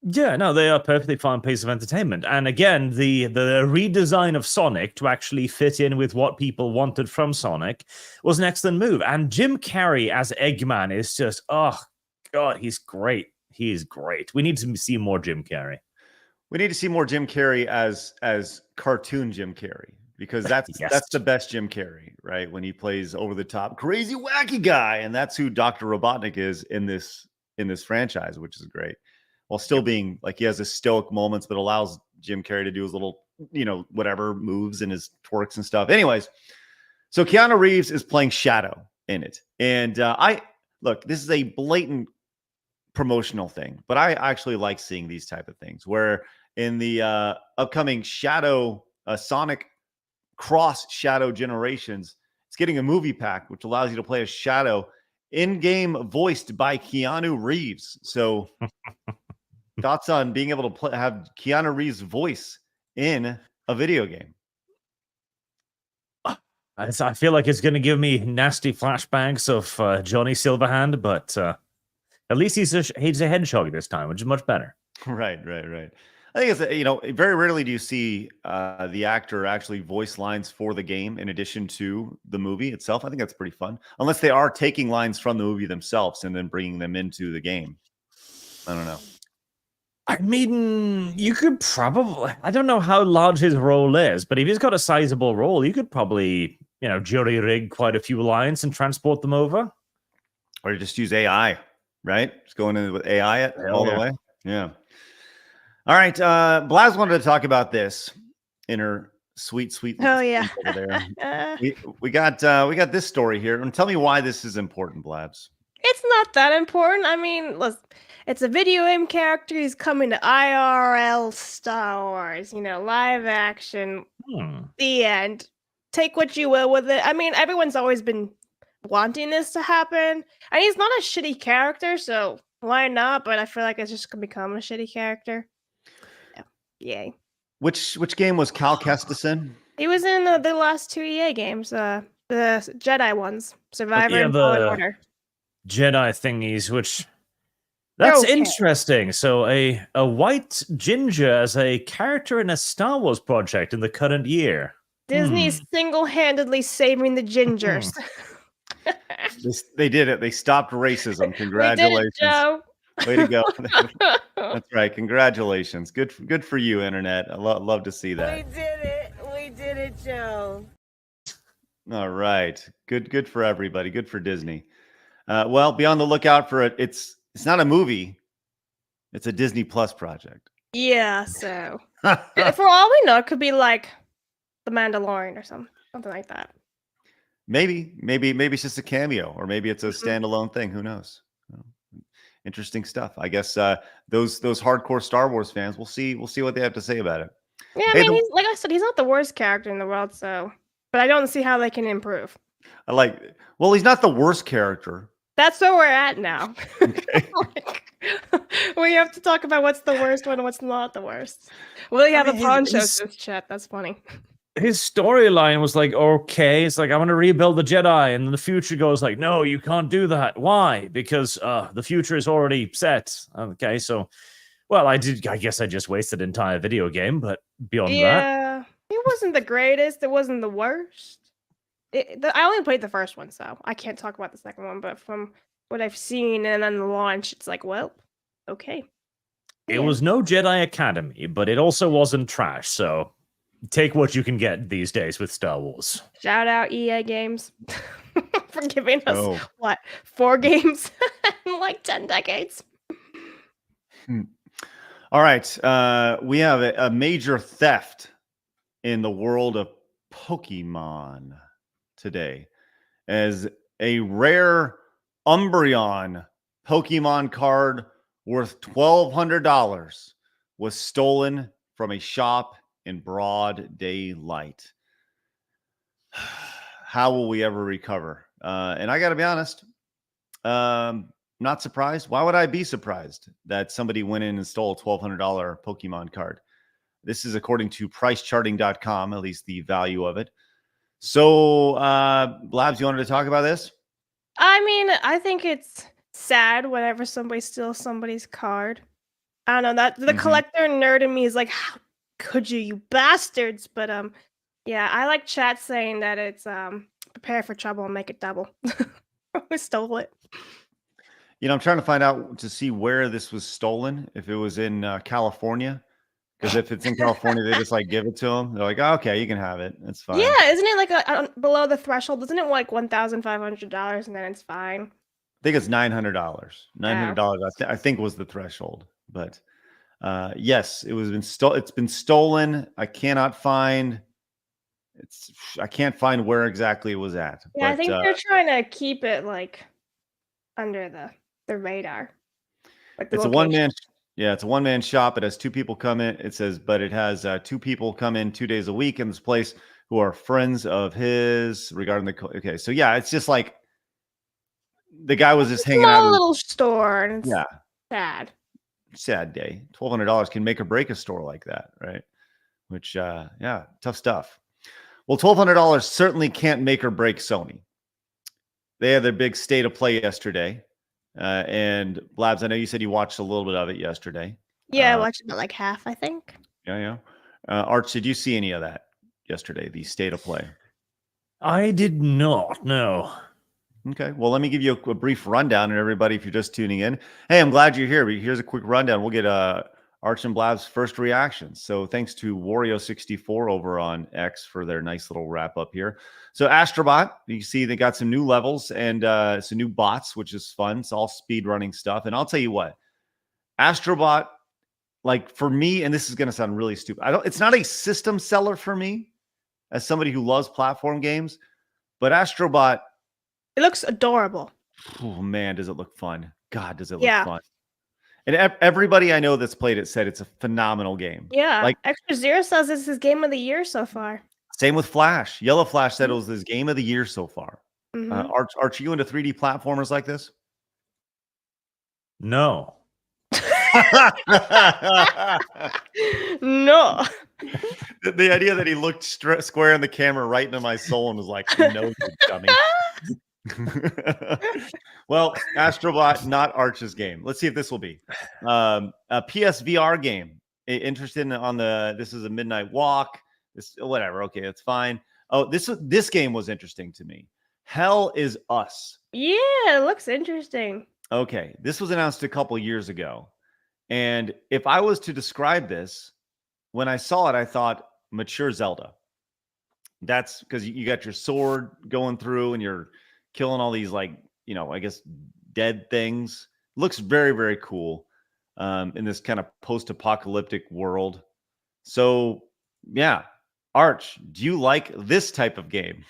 Yeah, no, they are a perfectly fine piece of entertainment. And again, the redesign of Sonic to actually fit in with what people wanted from Sonic was an excellent move. And Jim Carrey as Eggman is just, oh, God, he's great. He's great. We need to see more Jim Carrey. We need to see more Jim Carrey as cartoon Jim Carrey, because that's Yes. the best Jim Carrey, right? When he plays over the top, crazy wacky guy, and that's who Dr. Robotnik is in this franchise, which is great. While still being like, he has his stoic moments, but allows Jim Carrey to do his little, whatever moves and his twerks and stuff. Anyways, so Keanu Reeves is playing Shadow in it, and look, this is a blatant promotional thing, but I actually like seeing these type of things where in the upcoming Shadow Sonic Cross Shadow Generations, it's getting a movie pack which allows you to play a Shadow in-game voiced by Keanu Reeves. So thoughts on being able to have Keanu Reeves' voice in a video game? I feel like it's going to give me nasty flashbacks of Johnny Silverhand, but at least he's a hedgehog this time, which is much better. Right. I think it's very rarely do you see the actor actually voice lines for the game in addition to the movie itself. I think that's pretty fun, unless they are taking lines from the movie themselves and then bringing them into the game. I don't know. I mean, you could probably, I don't know how large his role is, but if he's got a sizable role, you could probably, jury rig quite a few lines and transport them over. Or just use AI, right? Just going in with AI all the way. Yeah. All right. Blabs wanted to talk about this in her sweet. Oh yeah. Over there. we got this story here, and tell me why this is important, Blabs. It's not that important. I mean, listen, it's a video game character. He's coming to IRL Star Wars, live action. The end. Take what you will with it. I mean, everyone's always been wanting this to happen. And he's not a shitty character, so why not? But I feel like it's just going to become a shitty character. Yeah. Yay. Which game was Cal Kestis in? He was in the last 2 EA games, the Jedi ones, Survivor and Fallen Order. Jedi thingies, which that's interesting. So a white ginger as a character in a Star Wars project in the current year. Disney's single-handedly saving the gingers. They did it. They stopped racism. Congratulations. We did it, Joe. Way to go. That's right. Congratulations. Good for you, Internet. I love to see that. We did it, Joe. All right. Good for everybody. Good for Disney. Well, be on the lookout for it. It's not a movie. It's a Disney Plus project. Yeah, so for all we know, it could be like The Mandalorian or something like that. Maybe it's just a cameo, or maybe it's a standalone thing. Who knows? Interesting stuff. I guess those hardcore Star Wars fans, we'll see what they have to say about it. Yeah, I mean, like I said, he's not the worst character in the world, so but I don't see how they can improve. Well, he's not the worst character. That's where we're at now. Okay. We have to talk about what's the worst one and what's not the worst. We have a poncho chat. That's funny. His storyline was like, okay, it's like, I want to rebuild the Jedi, and then the future goes like, no, you can't do that. Why? Because the future is already set. Okay, so, well, I guess I just wasted an entire video game, but beyond that. Yeah, it wasn't the greatest. It wasn't the worst. I only played the first one, so I can't talk about the second one, but from what I've seen and then the launch, it's like, well, okay. It was no Jedi Academy, but it also wasn't trash, so take what you can get these days with Star Wars. Shout out EA Games for giving us, 4 games in like 10 decades. All right. We have a major theft in the world of Pokemon today, as a rare Umbreon Pokemon card worth $1,200 was stolen from a shop in broad daylight. How will we ever recover? And I got to be honest, not surprised. Why would I be surprised that somebody went in and stole a $1,200 Pokemon card? This is according to pricecharting.com, at least the value of it. So, Blabs, you wanted to talk about this? I mean, I think it's sad whenever somebody steals somebody's card. I don't know, that the collector nerd in me is like, how could you bastards? But yeah, I like chat saying that it's prepare for trouble and make it double. Who stole it? I'm trying to find out to see where this was stolen. If it was in California, because if it's in California, they just like give it to them. They're like, oh, okay, you can have it. It's fine. Yeah, isn't it like below the threshold? Isn't it like $1,500 and then it's fine? I think it's $900. $900, I think was the threshold. But yes, it's been stolen. I can't find where exactly it was at. Yeah, but, I think they're trying to keep it like under the radar. Like it's a one-man. Yeah, it's a one-man shop. It has 2 people come in. It says, but it has 2 people come in 2 days a week in this place who are friends of his regarding the. Okay, so yeah, it's just like the guy was just hanging out. A little store, and it's yeah, sad day. $1,200 can make or break a store like that, right? Which, yeah, tough stuff. Well, $1,200 certainly can't make or break Sony. They had their big state of play yesterday. And Blabs, I know you said you watched a little bit of it yesterday. Yeah, I watched about like half, I think. Yeah. Arch, did you see any of that yesterday, the state of play? I did not, no. Okay, well, let me give you a brief rundown, and everybody, if you're just tuning in, hey, I'm glad you're here. Here's a quick rundown. We'll get Arch and Blab's first reactions. So thanks to Wario64 over on X for their nice little wrap up here. So Astrobot, you see they got some new levels and some new bots, which is fun. It's all speed running stuff. And I'll tell you what, Astrobot, like for me, and this is going to sound really stupid. It's not a system seller for me as somebody who loves platform games, but Astrobot, it looks adorable. Oh man, does it look fun. God, does it look fun. And everybody I know that's played it said it's a phenomenal game. Yeah. Like Extra Zero says this is his game of the year so far. Same with Flash. Yellow Flash said it was his game of the year so far. Mm-hmm. Arch, you into 3D platformers like this? No. No. The idea that he looked square in the camera right into my soul and was like, no, you dummy. Well, Astrobot, not Arch's game. Let's see if this will be a PSVR game. Interested on this is a midnight walk. This whatever. Okay, it's fine. Oh, this game was interesting to me. Hell is Us. Yeah, it looks interesting. Okay, this was announced a couple years ago, and if I was to describe this, when I saw it, I thought mature Zelda. That's because you got your sword going through and you're killing all these, like, I guess dead things. Looks very, very cool in this kind of post-apocalyptic world. So, yeah. Arch, do you like this type of game?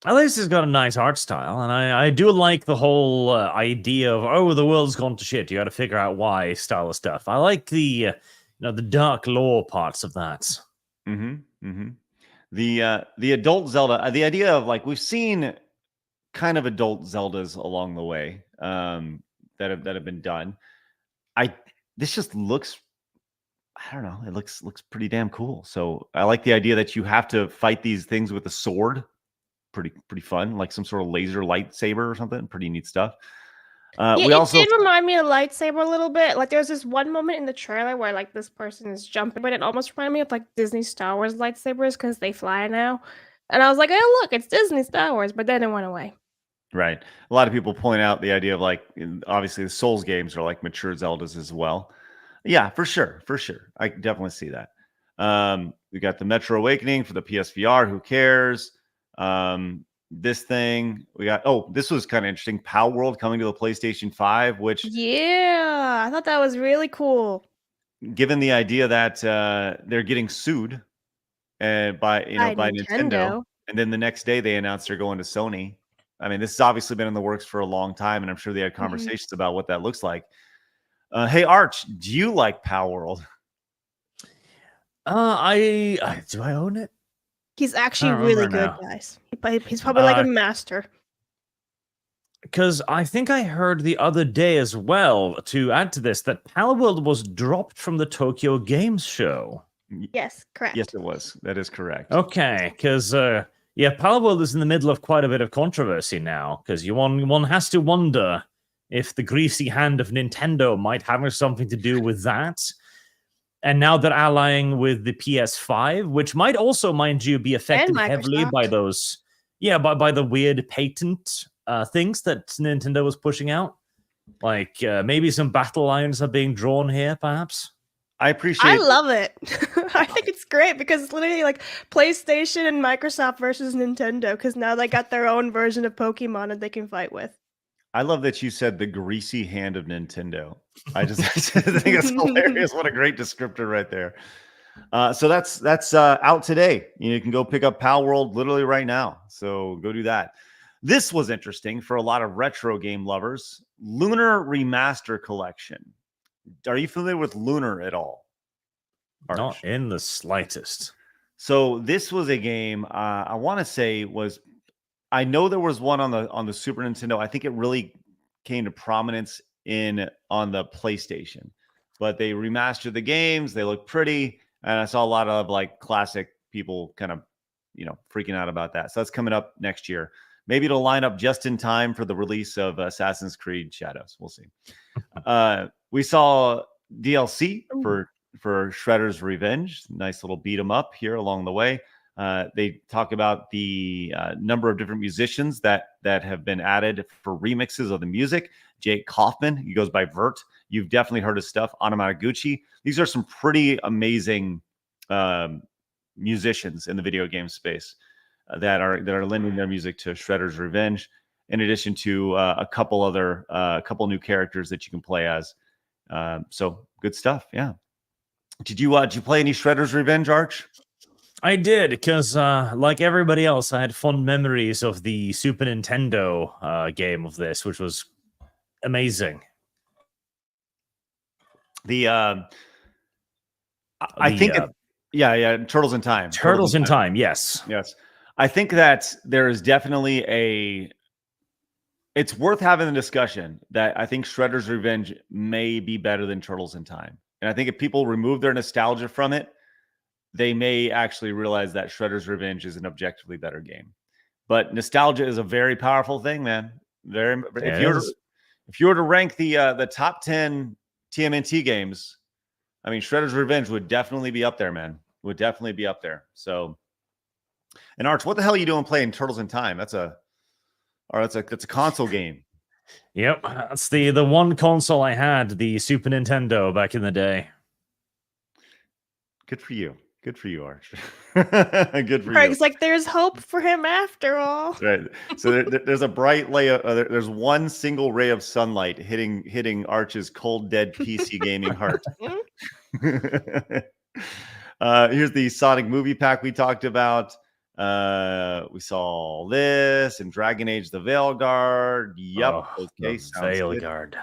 At least it's got a nice art style, and I do like the whole idea of, the world's gone to shit, you got to figure out why style of stuff. I like the dark lore parts of that. The adult Zelda, the idea of, like, we've seen kind of adult Zeldas along the way that have been done. This just looks, I don't know, it looks pretty damn cool. So I like the idea that you have to fight these things with a sword. Pretty fun, like some sort of laser lightsaber or something. Pretty neat stuff. It did remind me of lightsaber a little bit. Like there's this one moment in the trailer where like this person is jumping, but it almost reminded me of like Disney Star Wars lightsabers because they fly now. And I was like, oh look, it's Disney Star Wars, but then it went away. Right. A lot of people point out the idea of, like, obviously the Souls games are like mature Zeldas as well. Yeah, for sure. I definitely see that. We got the Metro Awakening for the PSVR. Who cares? This thing we got. Oh, this was kind of interesting. Pow World coming to the PlayStation 5, which I thought that was really cool. Given the idea that they're getting sued by Nintendo, and then the next day they announced they're going to Sony. I mean, this has obviously been in the works for a long time, and I'm sure they had conversations about what that looks like. Hey, Arch, do you like Pow World? Do I own it? He's actually really good, guys. He's probably like a master. Because I think I heard the other day as well, to add to this, that Power World was dropped from the Tokyo Games Show. Yes, correct. Yes, it was. That is correct. Okay, because Power World is in the middle of quite a bit of controversy now, because one has to wonder if the greasy hand of Nintendo might have something to do with that. And now they're allying with the PS5, which might also, mind you, be affected heavily by those, by the weird patent things that Nintendo was pushing out. Like maybe some battle lines are being drawn here, perhaps. I appreciate. I love it. I think it's great because it's literally like PlayStation and Microsoft versus Nintendo because now they got their own version of Pokemon that they can fight with. I love that you said the greasy hand of Nintendo. I just think it's hilarious. What a great descriptor right there. So that's out today. You can go pick up Pal World literally right now. So go do that. This was interesting for a lot of retro game lovers. Lunar Remaster Collection. Are you familiar with Lunar at all? Arch? Not in the slightest. So this was a game I want to say was. I know there was one on the Super Nintendo. I think it really came to prominence on the PlayStation, but they remastered the games. They look pretty, and I saw a lot of like classic people kind of freaking out about that. So that's coming up next year. Maybe it'll line up just in time for the release of Assassin's Creed Shadows. We'll see. We saw DLC for Shredder's Revenge. Nice little beat 'em up here along the way. They talk about the number of different musicians that have been added for remixes of the music. Jake Kaufman, he goes by Vert. You've definitely heard his stuff. Anamanaguchi. These are some pretty amazing musicians in the video game space that are lending their music to Shredder's Revenge. In addition to a couple new characters that you can play as. So good stuff. Yeah. Did you play any Shredder's Revenge, Arch? I did, because like everybody else, I had fond memories of the Super Nintendo game of this, which was amazing. I think Turtles in Time. Turtles in Time, yes. Yes. I think that there is definitely it's worth having the discussion that I think Shredder's Revenge may be better than Turtles in Time. And I think if people remove their nostalgia from it, they may actually realize that Shredder's Revenge is an objectively better game. But nostalgia is a very powerful thing, man. If you were to rank the top 10 TMNT games, I mean, Shredder's Revenge would definitely be up there, man. Would definitely be up there. So, and Arch, what the hell are you doing playing Turtles in Time? That's a console game. Yep, that's the one console I had, the Super Nintendo back in the day. Good for you. Good for you, Arch. Good for Craig's you. like, there's hope for him after all. Right. So there's a bright lay. There's one single ray of sunlight hitting Arch's cold, dead PC gaming heart. Here's the Sonic movie pack we talked about. We saw this and Dragon Age: The Veilguard. Yep. Okay. Veilguard.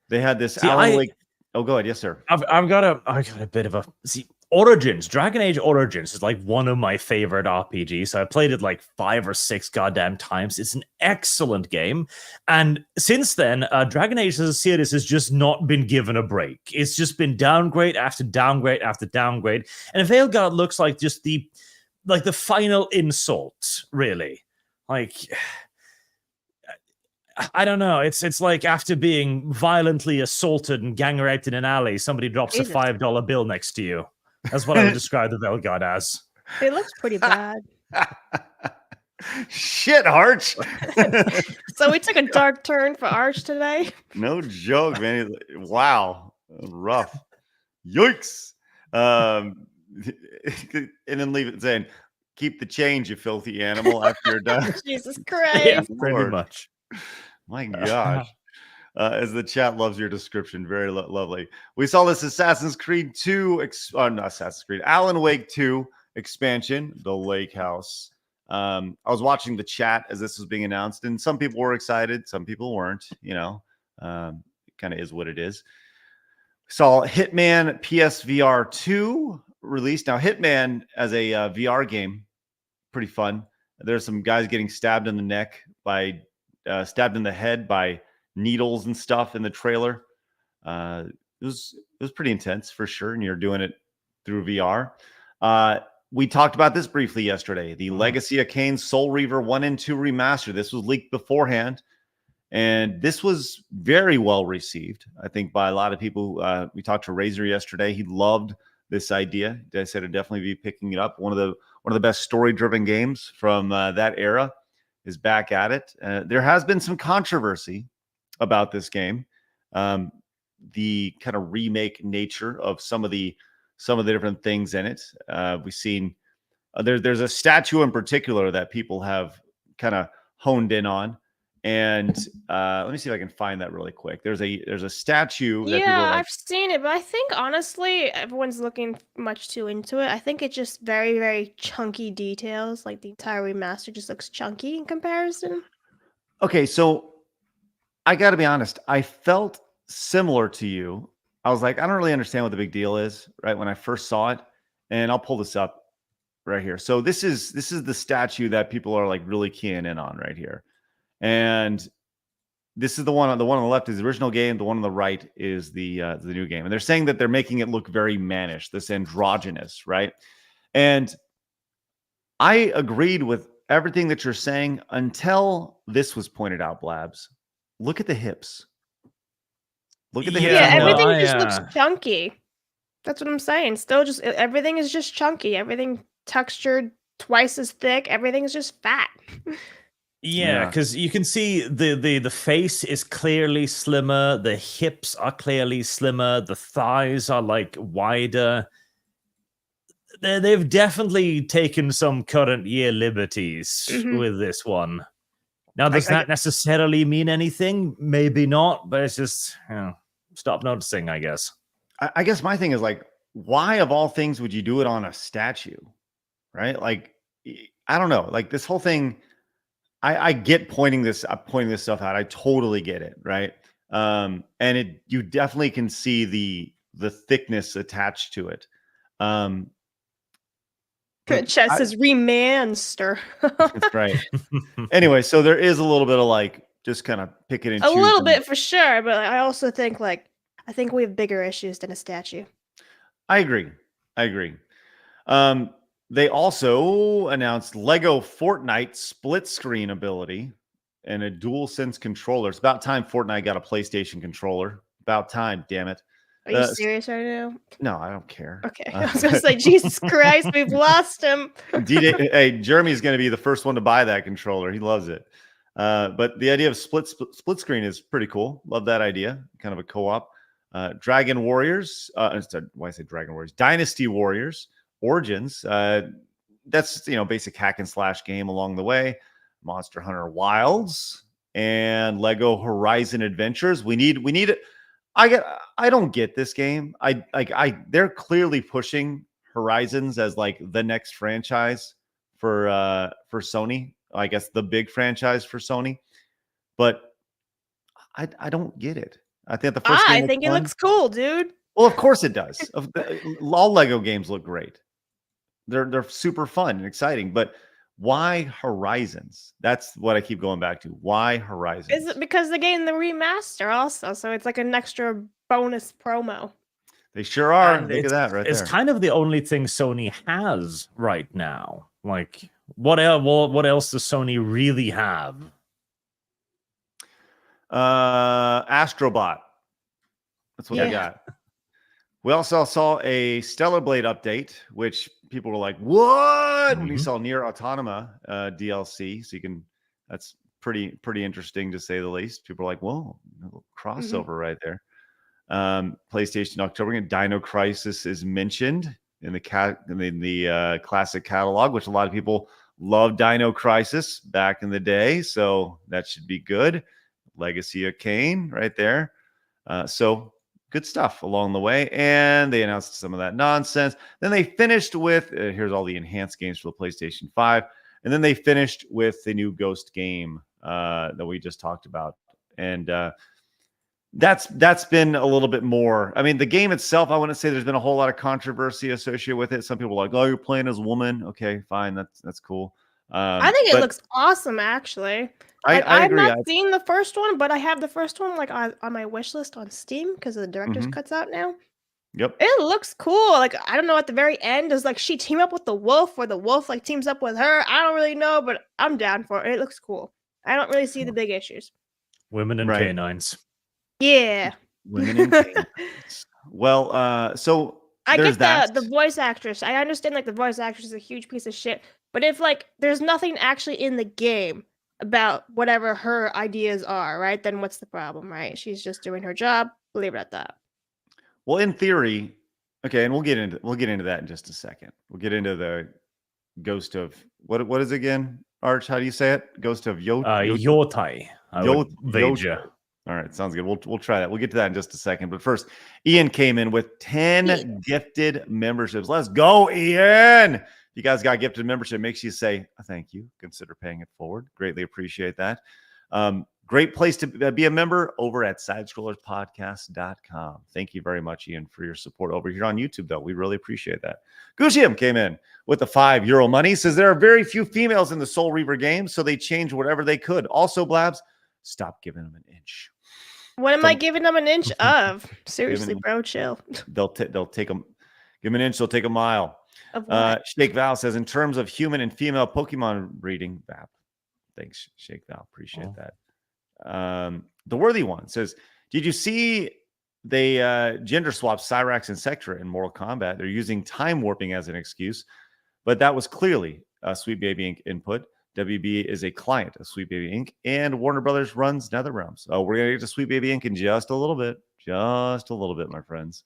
They had this Alan Wake. Oh, go ahead. Yes, sir. I've got a bit of a Origins. Dragon Age Origins is like one of my favorite RPGs. So I played it like 5 or 6 goddamn times. It's an excellent game. And since then, Dragon Age as a series has just not been given a break. It's just been downgrade after downgrade after downgrade. And Veilguard looks like just the final insult, really. Like, I don't know. It's like after being violently assaulted and gang raped in an alley, somebody drops a $5 bill next to you. That's what I would describe the Veilguard as. It looks pretty bad. Shit, Arch. So we took a dark turn for Arch today. No joke, man. Wow. Rough. Yikes. And then leave it saying, keep the change, you filthy animal, after you're done. Jesus Christ. Yeah, pretty much. My gosh. As the chat loves your description. Very lovely. We saw this Assassin's Creed 2, not Assassin's Creed, Alan Wake 2 expansion, The Lake House. I was watching the chat as this was being announced, and some people were excited, some people weren't. It kind of is what it is. Saw Hitman PSVR 2 released. Now, Hitman as a VR game, pretty fun. There's some guys getting stabbed in the neck stabbed in the head by needles and stuff in the trailer. It was pretty intense for sure, and you're doing it through VR. We talked about this briefly yesterday. The Legacy of Kain Soul Reaver 1 and 2 remaster. This was leaked beforehand, and this was very well received, I think, by a lot of people. We talked to Razor yesterday. He loved this idea. I said I'd definitely be picking it up. One of the best story-driven games from that era. is back at it. There has been some controversy about this game. The kind of remake nature of some of the different things in it. We've seen there's a statue in particular that people have kind of honed in on. And let me see if I can find that really quick. There's a statue that people are like, I've seen it, but I think honestly, everyone's looking much too into it. I think it's just very, very chunky details. Like the entire remaster just looks chunky in comparison. okay, so I got to be honest. I felt similar to you. I was like, I don't really understand what the big deal is, right? When I first saw it, and I'll pull this up right here. So this is the statue that people are like really keying in on right here. And this is the one on the left is the original game. The one on the right is the new game. And they're saying that they're making it look very mannish, this androgynous, right? And I agreed with everything that you're saying until this was pointed out, Blabs. Look at the hips. Look at the hips. Yeah, no, everything just looks chunky. That's what I'm saying. Still, just everything is just chunky. Everything textured twice as thick. Everything is just fat. Yeah, because you can see the face is clearly slimmer, the hips are clearly slimmer, the thighs are like wider. They've definitely taken some current year liberties with this one. Now, does that necessarily mean anything? Maybe not, but it's just, stop noticing, I guess. I guess my thing is like, why of all things would you do it on a statue, right? Like, I don't know. Like this whole thing, I get pointing this stuff out. I totally get it, right? And you definitely can see the thickness attached to it. Chess is remanster. That's right. Anyway, so there is a little bit of like just kind of pick it and choose. A little bit for sure, but I also think I think we have bigger issues than a statue. I agree. They also announced Lego Fortnite split screen ability and a DualSense controller. It's about time Fortnite got a PlayStation controller. About time, damn it. Are you serious right now? No, I don't care. Okay, I was gonna say, Jesus Christ, we've lost him. Hey, Jeremy's going to be the first one to buy that controller. He loves it. But the idea of split screen is pretty cool. Love that idea. Kind of a co-op. Dragon Warriors. Why I say Dragon Warriors? Dynasty Warriors. Origins. That's basic hack and slash game along the way. Monster Hunter Wilds and Lego Horizon Adventures. We need it. I don't get this game. They're clearly pushing Horizons as like the next franchise for Sony. I guess the big franchise for Sony. But I don't get it. I think the first game I think it looks cool, dude. Well, of course it does. All Lego games look great. They're super fun and exciting, but why Horizons? That's what I keep going back to. Why Horizons? Is it because they're getting the remaster also? So it's like an extra bonus promo. They sure are. And Look at that right it's there. kind of the only thing Sony has right now. Like, what else does Sony really have? Astrobot. That's what they got. We also saw a Stellar Blade update, which people were like, "What?" When you saw Nier Autonoma DLC, so you can. That's pretty interesting to say the least. People are like, "Whoa, a little crossover right there." PlayStation October, Dino Crisis is mentioned in the classic catalog, which a lot of people love. Dino Crisis back in the day, so that should be good. Legacy of Kain, right there. So. Good stuff along the way, and they announced some of that nonsense. Then they finished with here's all the enhanced games for the PlayStation 5, and then they finished with the new Ghost game that we just talked about, and that's been a little bit more. I mean, the game itself, I wouldn't say there's been a whole lot of controversy associated with it. Some people are like, "Oh, you're playing as a woman." Okay, fine, that's cool. I think it looks awesome, actually. I agree. I've not seen the first one, but I have the first one like on my wish list on Steam because the director's cut's out now. Yep. It looks cool. Like, I don't know, at the very end, does like she team up with the wolf or the wolf like teams up with her? I don't really know, but I'm down for it. It looks cool. I don't really see the big issues. Women and canines. Yeah. Women and canines. Well, so I there's get the voice actress. I understand like the voice actress is a huge piece of shit, but if like there's nothing actually in the game, about whatever her ideas are, right? Then what's the problem, right? She's just doing her job. Leave it at that. Well, in theory, okay, and we'll get into that in just a second. We'll get into the ghost of what is it again? Arch, how do you say it? Ghost of Yotai. I would wager. All right, sounds good. We'll try that. We'll get to that in just a second. But first, Ian came in with 10 gifted memberships. Let's go, Ian. If you guys got gifted membership, make sure you say thank you. Consider paying it forward. Greatly appreciate that. Great place to be a member over at sidescrollerspodcast.com. Thank you very much, Ian, for your support over here on YouTube, though. We really appreciate that. Gushim came in with the €5 money. Says there are very few females in the Soul Reaver game, so they change whatever they could. Also, Blabs, stop giving them an inch. What am I giving them an inch of? Seriously, bro, chill. They'll take them. Give them an inch, they'll take a mile. Shake Val says, in terms of human and female Pokemon breeding, thanks, Shake Val. Appreciate that. The Worthy One says, did you see they gender swapped Cyrax and Sectra in Mortal Kombat? They're using time warping as an excuse, but that was clearly a Sweet Baby Inc. input. WB is a client of Sweet Baby Inc. and Warner Brothers runs NetherRealms. Oh, we're going to get to Sweet Baby Inc. in just a little bit, my friends.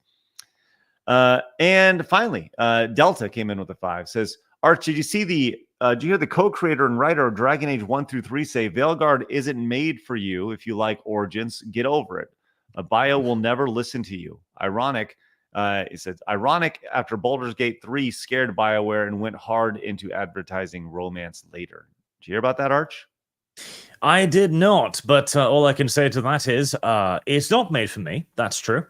And finally, Delta came in with a 5. Says, Arch, did you see did you hear the co-creator and writer of Dragon Age 1 through 3 say, Veilguard isn't made for you if you like Origins, get over it. A bio will never listen to you. Ironic. It says, ironic after Baldur's Gate 3 scared BioWare and went hard into advertising romance later. Did you hear about that, Arch? I did not, but all I can say to that is it's not made for me. That's true.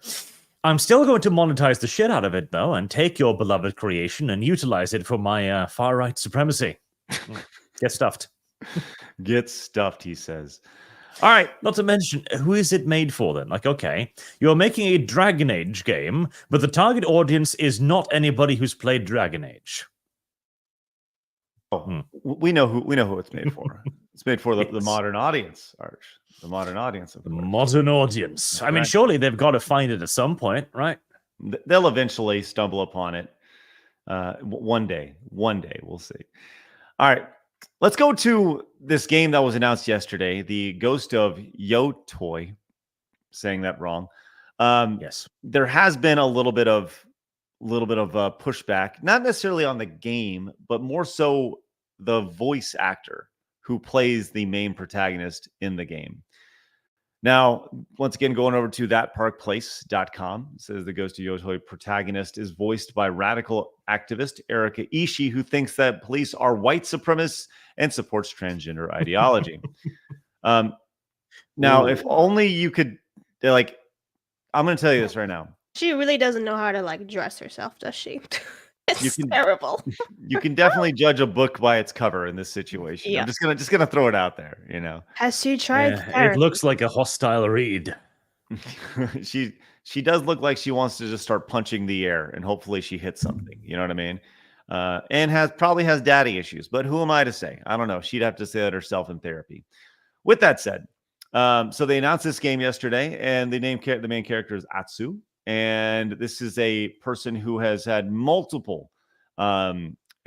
I'm still going to monetize the shit out of it, though, and take your beloved creation and utilize it for my far-right supremacy. Get stuffed. Get stuffed, he says. All right. Not to mention, who is it made for, then? Like, okay, you're making a Dragon Age game, but the target audience is not anybody who's played Dragon Age. Oh, we know who it's made for. It's made for the modern audience, Arch. The modern audience. Of the modern audience. That's I mean, surely they've got to find it at some point, right? They'll eventually stumble upon it. One day, we'll see. All right, let's go to this game that was announced yesterday, the Ghost of Yotai. Saying that wrong. Yes, there has been a little bit of pushback, not necessarily on the game, but more so the voice actor who plays the main protagonist in the game. Now, once again, going over to thatparkplace.com, it says the Ghost of Yotai protagonist is voiced by radical activist Erika Ishii, who thinks that police are white supremacists and supports transgender ideology. Now, if only you could, like, I'm going to tell you this right now. She really doesn't know how to like dress herself, does she? It's terrible. You can definitely judge a book by its cover in this situation. Yeah. I'm just gonna throw it out there, you know. Has she tried? It looks like a hostile read. She does look like she wants to just start punching the air and hopefully she hits something. You know what I mean? And probably has daddy issues, but who am I to say? I don't know. She'd have to say that herself in therapy. With that said, so they announced this game yesterday, and the main character is Atsu. And this is a person who has had multiple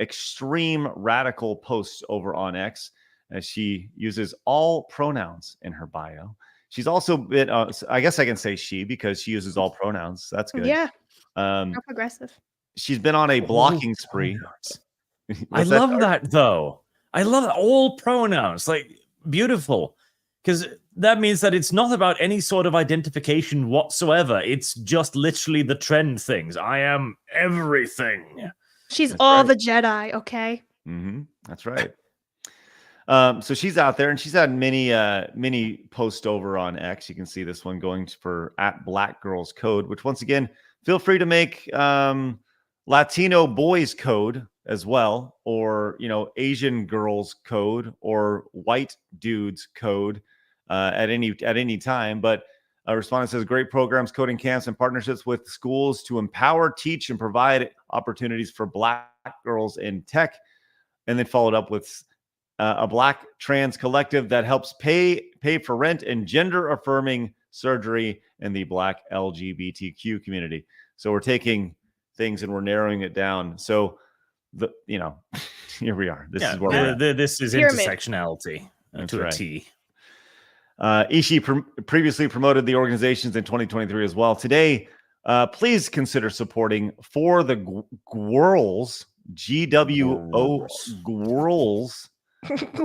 extreme radical posts over on X, as she uses all pronouns in her bio. She's also been, I guess I can say she, because she uses all pronouns. That's good. Yeah. Progressive. She's been on a blocking spree. I love that, though. I love all pronouns. Like, beautiful. Because that means that it's not about any sort of identification whatsoever. It's just literally the trend things. I am everything. She's all the Jedi, okay? Mm-hmm. That's right. So she's out there, and she's had many posts over on X. You can see this one going for @BlackGirlsCode, which once again, feel free to make Latino boys code as well, or Asian girls code, or white dudes code. At any time, but a respondent says great programs, coding camps, and partnerships with schools to empower, teach, and provide opportunities for Black girls in tech, and then followed up with a Black trans collective that helps pay for rent and gender affirming surgery in the Black LGBTQ community. So we're taking things and we're narrowing it down. So here we are. This is where this is intersectionality. to right. a T. Ishii previously promoted the organizations in 2023 as well. Today, please consider supporting For the Gwirls, GWO Gwirls.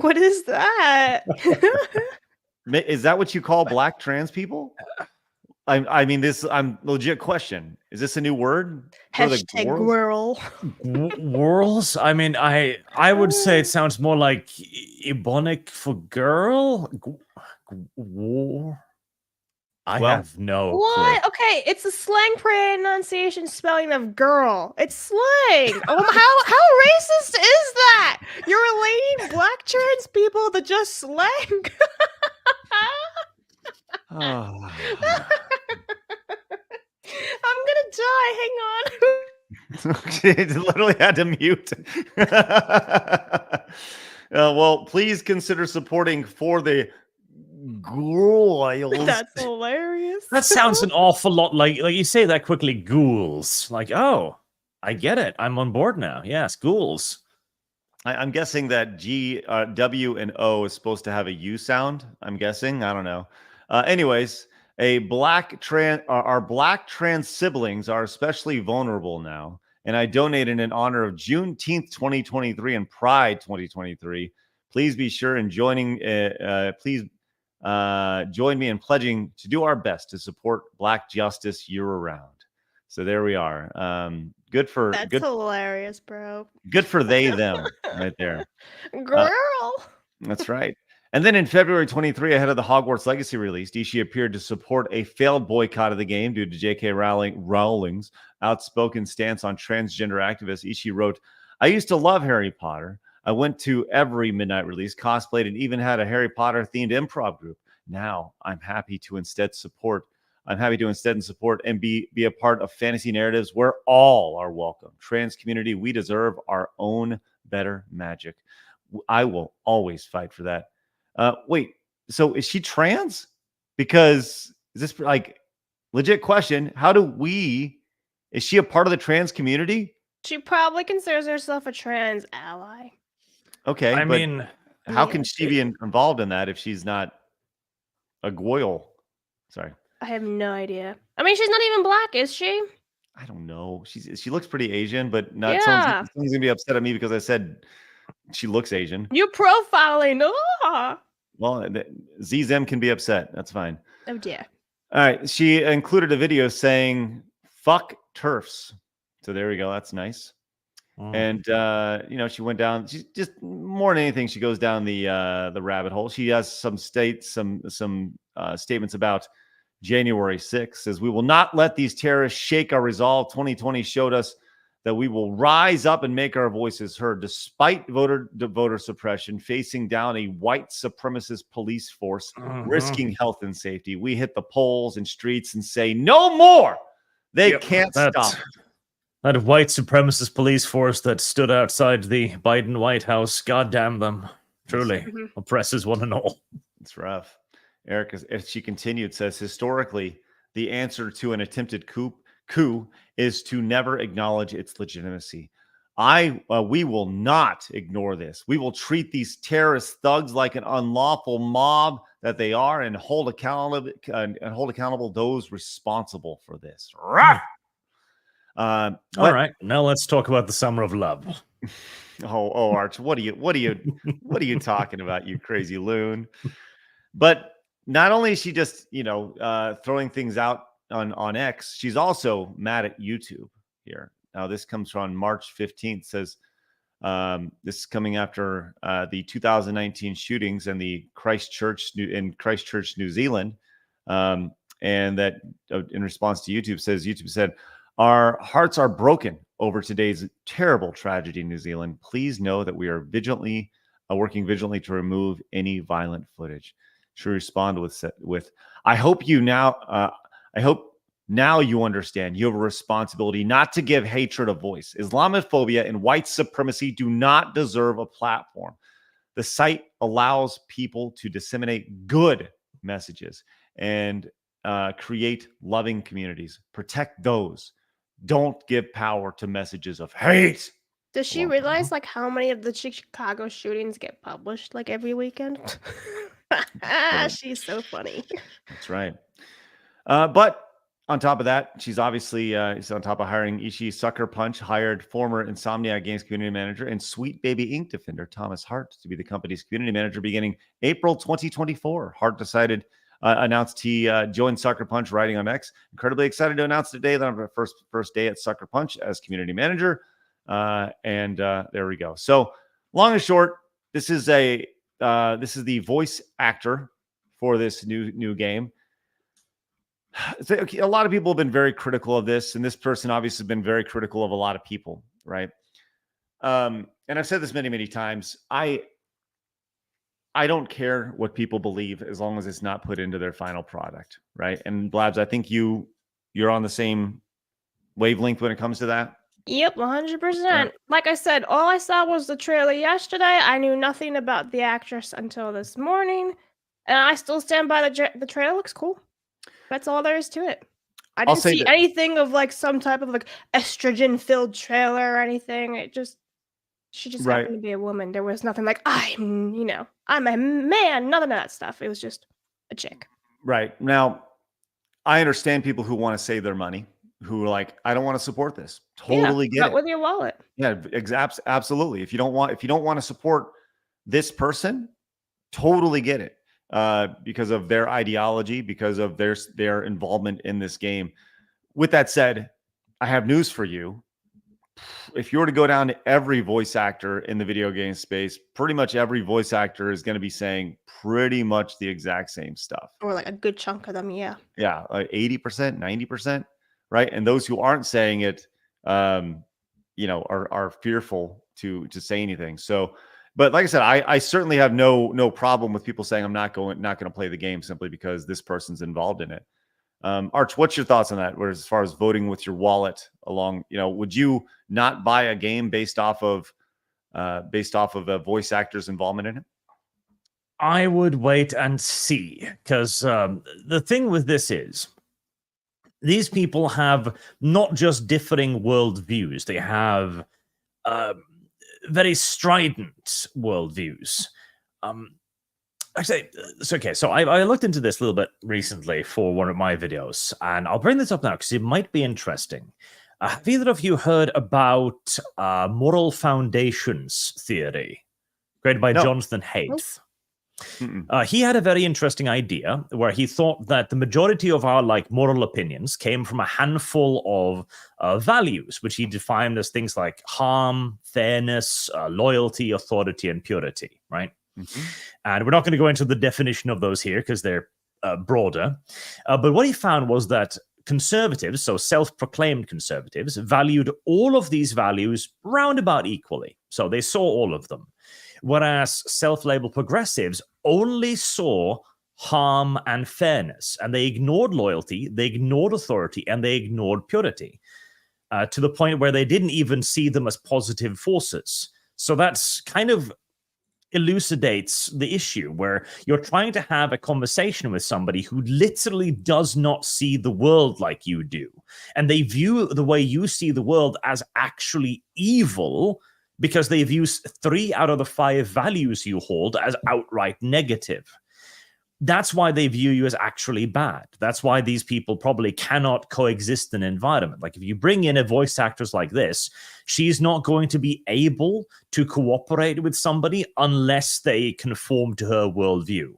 What is that? Is that what you call black trans people? I mean, I'm legit question. Is this a new word? For the Hashtag Gwirls? gwirl. Whirls? I mean, I would say it sounds more like Ebonic for girl. War. I Well, have no What? clue. Okay, it's a slang pronunciation spelling of girl. It's slang. Oh, how racist is that? You're relating black trans people to just slang. Oh. I'm gonna die. Hang on. It literally had to mute. Well, please consider supporting For the Gwirls. That's hilarious. That sounds an awful lot like you say that quickly, ghouls. Like, oh, I get it. I'm on board now. Yes, ghouls. I'm guessing that G, W, and O is supposed to have a U sound. I'm guessing. I don't know. Anyways, our black trans siblings are especially vulnerable now. And I donated in honor of Juneteenth 2023 and Pride 2023. Please be sure and please join me in pledging to do our best to support Black justice year round. So there we are. Good for That's hilarious, bro. Good for them right there. Girl. That's right. And then in February 23, ahead of the Hogwarts Legacy release, Ishii appeared to support a failed boycott of the game due to J.K. Rowling's outspoken stance on transgender activists. Ishii wrote, "I used to love Harry Potter. I went to every midnight release, cosplayed, and even had a Harry Potter themed improv group. Now I'm happy to instead support and be a part of fantasy narratives where all are welcome. Trans community, we deserve our own better magic. I will always fight for that." Wait, so is she trans? Because is this like legit question? Is she a part of the trans community? She probably considers herself a trans ally. Okay. I mean, how can she be involved in that if she's not a Goyle? Sorry. I have no idea. I mean, she's not even black, is she? I don't know. She looks pretty Asian, but not Yeah. someone's gonna be upset at me because I said she looks Asian. You profiling. Well, ZZM can be upset. That's fine. Oh dear. All right. She included a video saying "fuck TERFs." So there we go. That's nice. And she went down. She's just more than anything. She goes down the rabbit hole. She has some statements about January 6th. Says, "We will not let these terrorists shake our resolve. 2020 showed us that we will rise up and make our voices heard, despite voter suppression, facing down a white supremacist police force, risking health and safety. We hit the polls and streets and say no more. They can't stop." That white supremacist police force that stood outside the Biden White House, goddamn them, truly oppresses one and all. It's rough. Eric, as she continued, says, "Historically, the answer to an attempted coup is to never acknowledge its legitimacy. We will not ignore this. We will treat these terrorist thugs like an unlawful mob that they are, and hold accountable those responsible for this." All right, now let's talk about the summer of love. Oh, Arch, what are you talking about, you crazy loon? But not only is she just throwing things out on X, she's also mad at YouTube here. Now this comes from March 15th. Says this is coming after the 2019 shootings and the Christchurch, New Zealand, and that in response to YouTube said, "Our hearts are broken over today's terrible tragedy in New Zealand. Please know that we are working vigilantly to remove any violent footage." She responded with, I hope now you understand you have a responsibility not to give hatred a voice. Islamophobia and white supremacy do not deserve a platform. The site allows people to disseminate good messages and create loving communities. Protect those. Don't give power to messages of hate. Does she Well, realize like how many of the Chicago shootings get published like every weekend? She's so funny. That's right. But on top of that, she's obviously she's on top of hiring Ishii. Sucker Punch hired former Insomniac Games community manager and Sweet Baby Inc. defender Thomas Hart to be the company's community manager beginning April 2024. Hart announced he joined Sucker Punch, writing on X. Incredibly excited to announce today that I'm the first day at Sucker Punch as community manager. And there we go. So long and short, this is the voice actor for this new game. A lot of people have been very critical of this, and this person obviously has been very critical of a lot of people, right? And I've said this many times. I don't care what people believe as long as it's not put into their final product, right? And Blabs, I think you're on the same wavelength when it comes to that. Yep, 100%. Like I said, all I saw was the trailer yesterday. I knew nothing about the actress until this morning, and I still stand by the trailer. Looks cool. That's all there is to it. I didn't see anything of like some type of like estrogen-filled trailer or anything. She just happened to be a woman. There was nothing like I'm a man. None of that stuff. It was just a chick. Right. Now, I understand people who want to save their money, who are like, I don't want to support this. Totally get it. With your wallet. Yeah, absolutely. If you don't want to support this person, totally get it. Because of their ideology, because of their involvement in this game. With that said, I have news for you. If you were to go down to every voice actor in the video game space, pretty much every voice actor is going to be saying pretty much the exact same stuff. Or like a good chunk of them, yeah. Yeah, like 80%, 90%, right? And those who aren't saying it, are fearful to say anything. So, but like I said, I certainly have no problem with people saying I'm not going to play the game simply because this person's involved in it. Arch, what's your thoughts on that? Where as far as voting with your wallet along, would you not buy a game based off of a voice actor's involvement in it? I would wait and see, because the thing with this is these people have not just differing worldviews; they have very strident worldviews. Actually, it's okay. So I looked into this a little bit recently for one of my videos, and I'll bring this up now because it might be interesting. Have either of you heard about moral foundations theory, created by Jonathan Haidt? He had a very interesting idea where he thought that the majority of our moral opinions came from a handful of values, which he defined as things like harm, fairness, loyalty, authority, and purity, right? Mm-hmm. And we're not going to go into the definition of those here because they're broader. But what he found was that conservatives, so self-proclaimed conservatives, valued all of these values roundabout equally. So they saw all of them. Whereas self-labeled progressives only saw harm and fairness, and they ignored loyalty, they ignored authority, and they ignored purity, to the point where they didn't even see them as positive forces. So that's kind of elucidates the issue where you're trying to have a conversation with somebody who literally does not see the world like you do. And they view the way you see the world as actually evil because they view 3 out of the 5 values you hold as outright negative. That's why they view you as actually bad. That's why these people probably cannot coexist in an environment. Like if you bring in a voice actress like this, she's not going to be able to cooperate with somebody unless they conform to her worldview.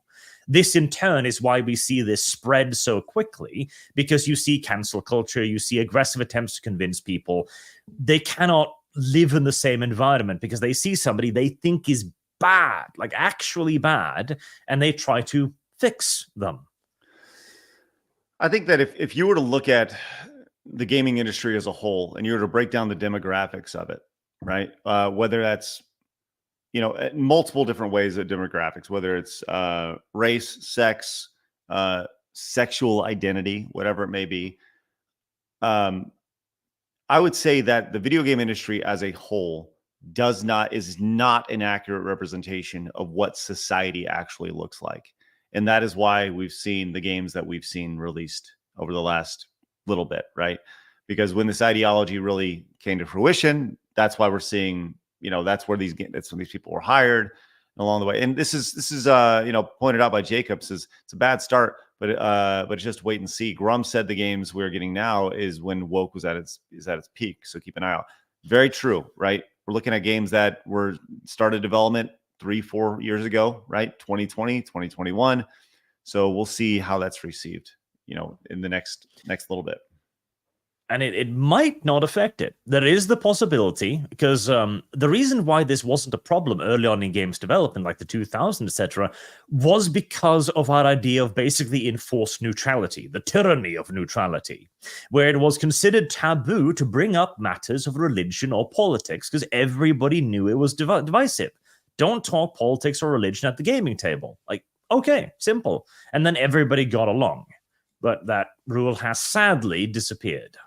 This in turn is why we see this spread so quickly, because you see cancel culture, you see aggressive attempts to convince people. They cannot live in the same environment because they see somebody they think is bad, like actually bad, and they try to fix them. I think that if you were to look at the gaming industry as a whole and you were to break down the demographics of it, right? Whether that's, multiple different ways of demographics, whether it's race, sex, sexual identity, whatever it may be. I would say that the video game industry as a whole is not an accurate representation of what society actually looks like. And that is why we've seen the games that we've seen released over the last little bit, right? because when this ideology really came to fruition, that's why we're seeing, that's when these people were hired along the way. And this is pointed out by Jacobs, is it's a bad start, but it's just wait and see. Grum said the games we're getting now is when woke is at its peak. So keep an eye out. Very true, right? We're looking at games that were started development 3-4 years ago, right? 2020, 2021. So we'll see how that's received, in the next little bit. And it might not affect it. There is the possibility, because the reason why this wasn't a problem early on in games development, like the 2000s, etc., was because of our idea of basically enforced neutrality, the tyranny of neutrality, where it was considered taboo to bring up matters of religion or politics because everybody knew it was divisive. Don't talk politics or religion at the gaming table. Like, okay, simple. And then everybody got along. But that rule has sadly disappeared.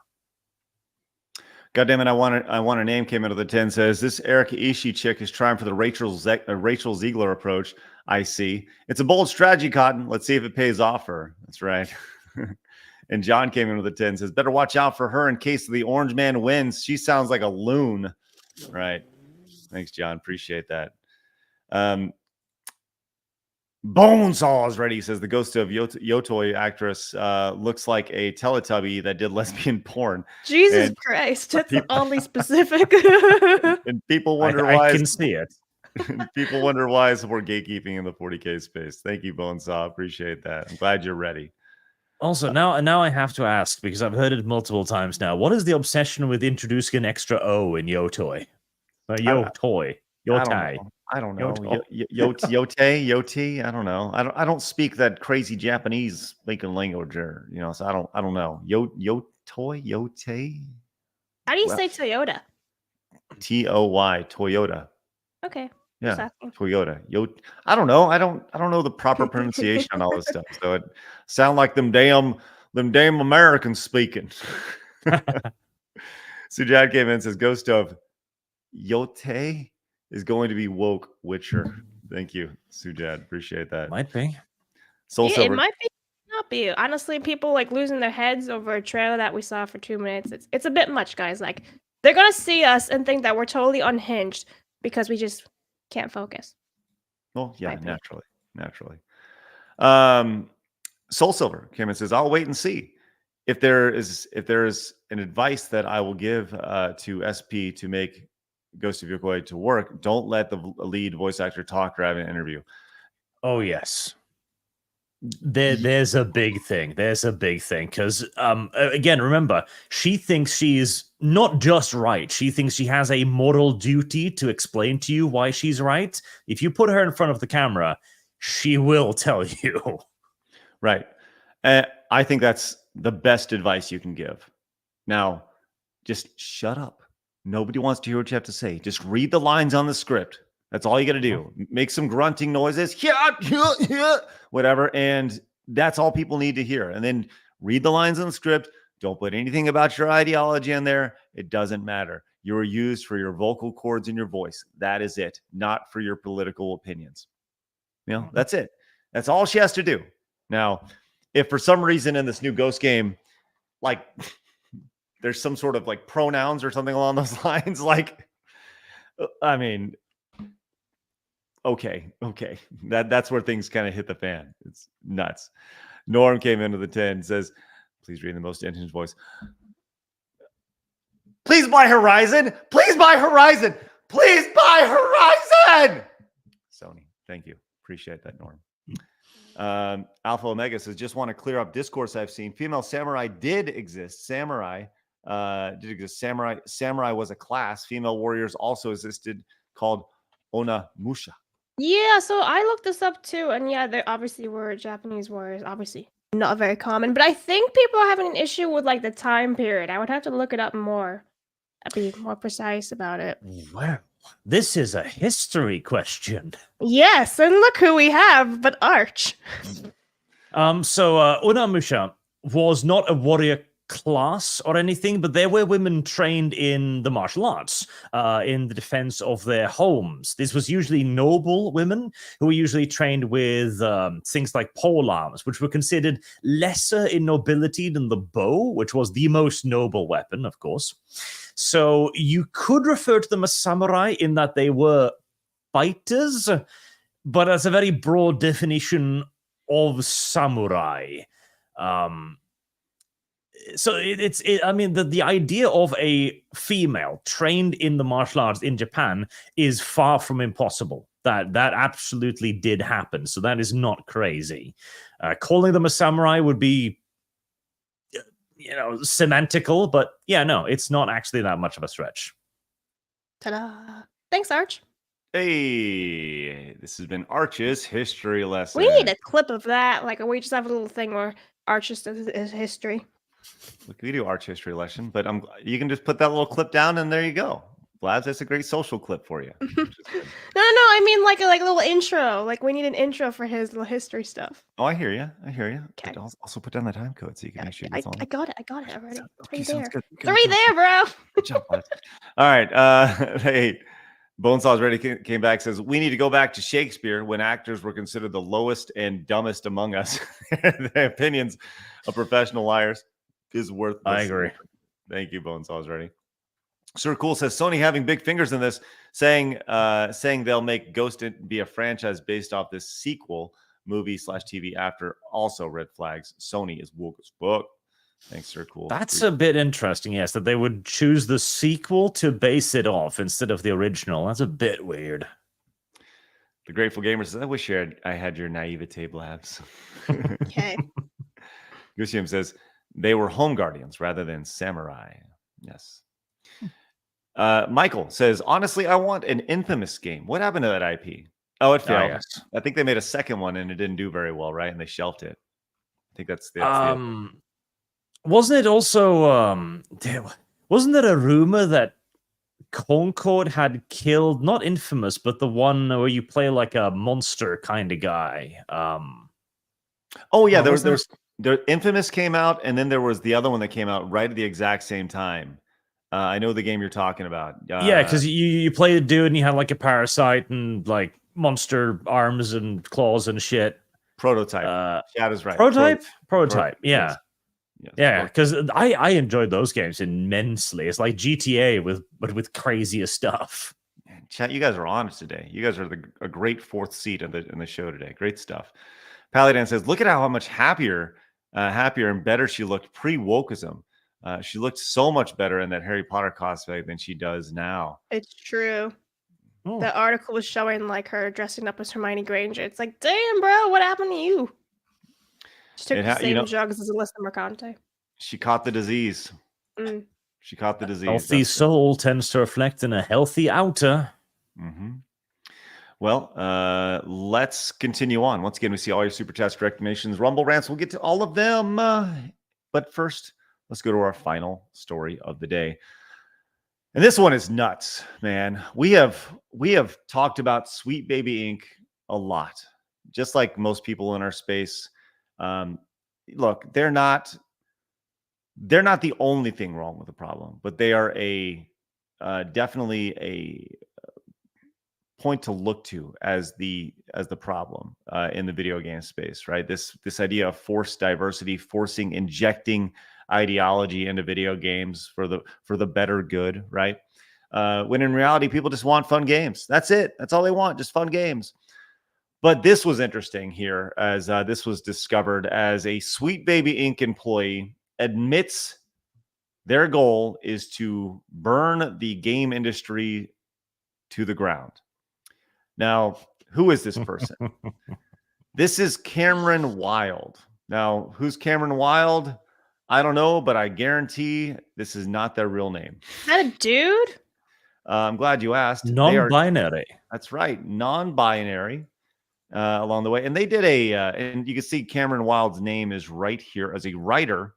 God damn it, I want a name came into the 10, says this Erica Ishii chick is trying for the Rachel Ziegler approach. I see. It's a bold strategy, Cotton. Let's see if it pays off for her. That's right. And John came in with the 10, says better watch out for her in case the orange man wins. She sounds like a loon. Right. Thanks, John. Appreciate that. Bonesaw is ready. He says the ghost of Yotoi actress looks like a Teletubby that did lesbian porn. Jesus Christ, that's oddly specific. And people wonder why. I can see it. People wonder why is more gatekeeping in the 40K space. Thank you, Bonesaw. Appreciate that. I'm glad you're ready. Also, now I have to ask, because I've heard it multiple times now. What is the obsession with introducing an extra O in Yotoi? Yotai. I don't know. Yote. I don't know. I don't speak that crazy Japanese speaking language, or so I don't know. Yote. How do you say Toyota? Toy, Toyota. Okay. Yeah, Toyota. I don't know. I don't know the proper pronunciation on all this stuff. So it sound like them damn Americans speaking. Sujad came in and says Ghost of Yote is going to be woke Witcher. Thank you, Sujad. Appreciate that. Might be. Soul Yeah, Silver. it might be. Not be. Honestly, people like losing their heads over a trailer that we saw for 2 minutes. It's a bit much, guys. Like they're gonna see us and think that we're totally unhinged because we just can't focus. Well, yeah, Might be. naturally. Soul Silver came and says, "I'll wait and see if there is an advice that I will give to SP to make Ghost of Yokoi to work. Don't let the lead voice actor talk or have an interview." Oh yes. There's a big thing. Because again, remember, she thinks she's not just right. She thinks she has a moral duty to explain to you why she's right. If you put her in front of the camera, she will tell you. Right. I think that's the best advice you can give. Now, just shut up. Nobody wants to hear what you have to say. Just read the lines on the script. That's all you got to do. Make some grunting noises, whatever. And that's all people need to hear. And then read the lines on the script. Don't put anything about your ideology in there. It doesn't matter. You are used for your vocal cords and your voice. That is it. Not for your political opinions. That's it. That's all she has to do. Now, if for some reason in this new Ghost game, like there's some sort of like pronouns or something along those lines, like, I mean, okay. That's where things kind of hit the fan. It's nuts. Norm came into the 10 and says, please read in the most intense voice. Please buy Horizon. Please buy Horizon. Please buy Horizon. Sony, thank you. Appreciate that, Norm. Alpha Omega says, just want to clear up discourse I've seen. Female samurai did exist. Samurai was a class. Female warriors also existed, called Onamusha. Yeah, so I looked this up too, and yeah, there obviously were Japanese warriors, obviously not very common, but I think people are having an issue with like the time period. I would have to look it up more. I'd be more precise about it. Well, this is a history question. Yes, and look who we have, but Arch. So Onamusha was not a warrior class or anything, but there were women trained in the martial arts, in the defense of their homes. This was usually noble women who were usually trained with things like pole arms, which were considered lesser in nobility than the bow, which was the most noble weapon, of course. So you could refer to them as samurai in that they were fighters, but that's a very broad definition of samurai. So I mean, the idea of a female trained in the martial arts in Japan is far from impossible. That absolutely did happen. So that is not crazy. Calling them a samurai would be, semantical, but yeah, no, it's not actually that much of a stretch. Ta-da! Thanks, Arch. Hey, this has been Arch's history lesson. We need a clip of that. Like, we just have a little thing where Arch just does his history. We do Arch history lesson, but you can just put that little clip down and there you go. Blabs, that's a great social clip for you. No, I mean like a little intro. Like, we need an intro for his little history stuff. Oh, I hear you. Okay. But also put down the time code so you can make sure it's on. I got it already. It's right there. Good. It's right there, bro. Good job, Blabs. All right. Hey, Bonesaw's ready came back, says, we need to go back to Shakespeare when actors were considered the lowest and dumbest among us. The opinions of professional liars is worthless. I agree. Thank you, Bonesaw's ready. Sir Cool says, Sony having big fingers in this, saying they'll make Ghost be a franchise based off this sequel movie/TV after also red flags. Sony is woke as fuck. Thanks, Sir Cool. That's a bit interesting, yes, that they would choose the sequel to base it off instead of the original. That's a bit weird. The Grateful Gamer says, I wish I had your naivete, Blabs. Okay. Gusium says, they were home guardians rather than samurai. Yes. Michael says, honestly, I want an Infamous game. What happened to that IP? Oh, it failed. Yes. I think they made a second one and it didn't do very well, right? And they shelved it. I think that's the wasn't it also wasn't there a rumor that Concord had killed not Infamous, but the one where you play like a monster kind of guy? Oh yeah, there Infamous came out, and then there was the other one that came out right at the exact same time. I know the game you're talking about. Yeah, because you play a dude and you had like a parasite and like monster arms and claws and shit. Prototype. Chad is right. Prototype. Yeah. Yeah, because I enjoyed those games immensely. It's like GTA but with crazier stuff. Chat, you guys are honest today. You guys are a great fourth seat in the show today. Great stuff. Paladin says, look at how much happier and better she looked pre-wokeism. She looked so much better in that Harry Potter cosplay than she does now. It's true. Oh. The article was showing like her dressing up as Hermione Granger. It's like, damn, bro, what happened to you? She took the same drugs as Alyssa Mercante. She caught the disease. She caught the disease. Healthy soul tends to reflect in a healthy outer. Mm-hmm. Well, let's continue on. Once again, we see all your super chats, direct donations, Rumble rants. We'll get to all of them. But first, let's go to our final story of the day. And this one is nuts, man. We have talked about Sweet Baby Inc. a lot, just like most people in our space. Look, they're not the only thing wrong with the problem, but they are definitely a point to look to as the problem in the video game space, right? This idea of forced diversity, injecting ideology into video games for the better good, right? When in reality, people just want fun games. That's it. That's all they want, just fun games. But this was interesting here, as this was discovered as a Sweet Baby Inc. employee admits their goal is to burn the game industry to the ground. Now, who is this person? This is Cameron Wild. Now, who's Cameron Wild? I don't know, but I guarantee this is not their real name. Is that a dude? I'm glad you asked. Non-binary. That's right, non-binary. Along the way, and they did and you can see Cameron Wild's name is right here as a writer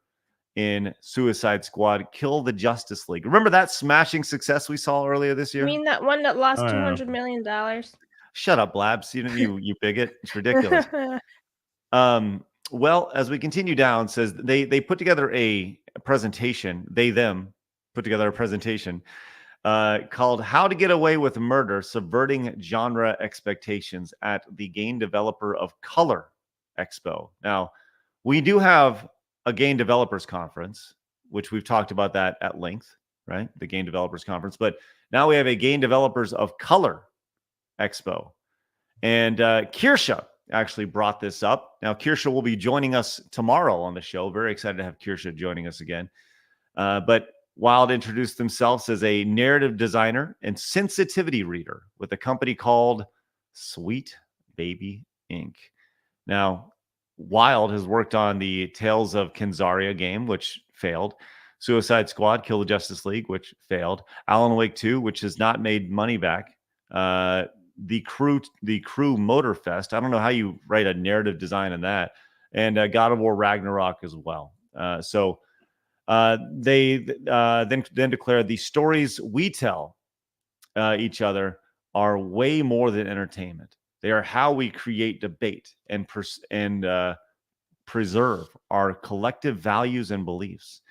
in Suicide Squad: Kill the Justice League. Remember that smashing success we saw earlier this year? I mean, that one that lost $200 million. Shut up, Blabs. You bigot. It's ridiculous. Well, as we continue down, says they put together a presentation. Them put together a presentation called "How to Get Away with Murder: Subverting Genre Expectations" at the Game Developer of Color Expo. Now, we do have a Game Developers Conference, which we've talked about that at length, right? The Game Developers Conference, but now we have a Game Developers of Color Expo, and Kirsha actually brought this up. Now, Kirsha will be joining us tomorrow on the show. Very excited to have Kirsha joining us again. But Wild introduced themselves as a narrative designer and sensitivity reader with a company called Sweet Baby Inc. Now, Wild has worked on the Tales of Kenzaria game, which failed. Suicide Squad, Kill the Justice League, which failed. Alan Wake 2, which has not made money back. The Crew Motorfest. I don't know how you write a narrative design in that. And God of War Ragnarok as well. So they then declared the stories we tell each other are way more than entertainment. They are how we create debate and preserve our collective values and beliefs.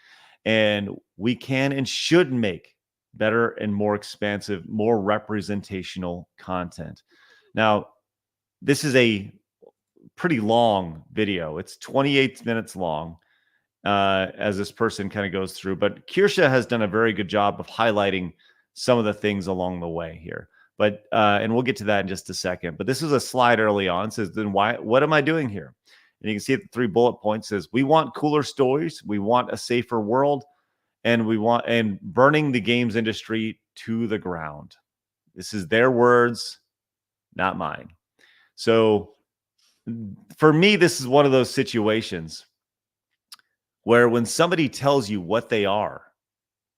And we can and should make better and more expansive, more representational content. Now, this is a pretty long video. It's 28 minutes long as this person kind of goes through. But Kirsha has done a very good job of highlighting some of the things along the way here. But and we'll get to that in just a second. But this is a slide early on. It says, then what am I doing here? And you can see the 3 bullet points. Says, we want cooler stories. We want a safer world. And burning the games industry to the ground. This is their words, not mine. So for me, this is one of those situations where when somebody tells you what they are,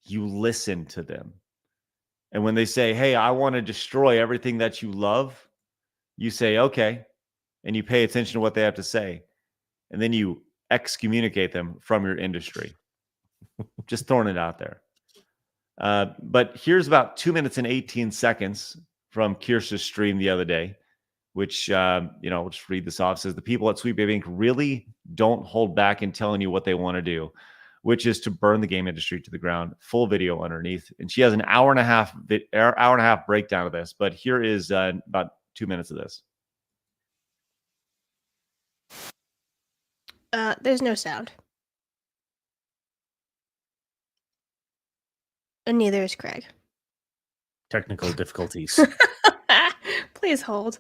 you listen to them. And when they say, hey, I want to destroy everything that you love, you say, okay. And you pay attention to what they have to say. And then you excommunicate them from your industry. Just throwing it out there. But here's about 2 minutes and 18 seconds from Kirsha's stream the other day, which, we'll just read this off. It says, the people at Sweet Baby Inc. really don't hold back in telling you what they want to do, which is to burn the game industry to the ground. Full video underneath. And she has an hour and a half breakdown of this. But here is about 2 minutes of this. There's no sound. And neither is Craig. Technical difficulties. Please hold.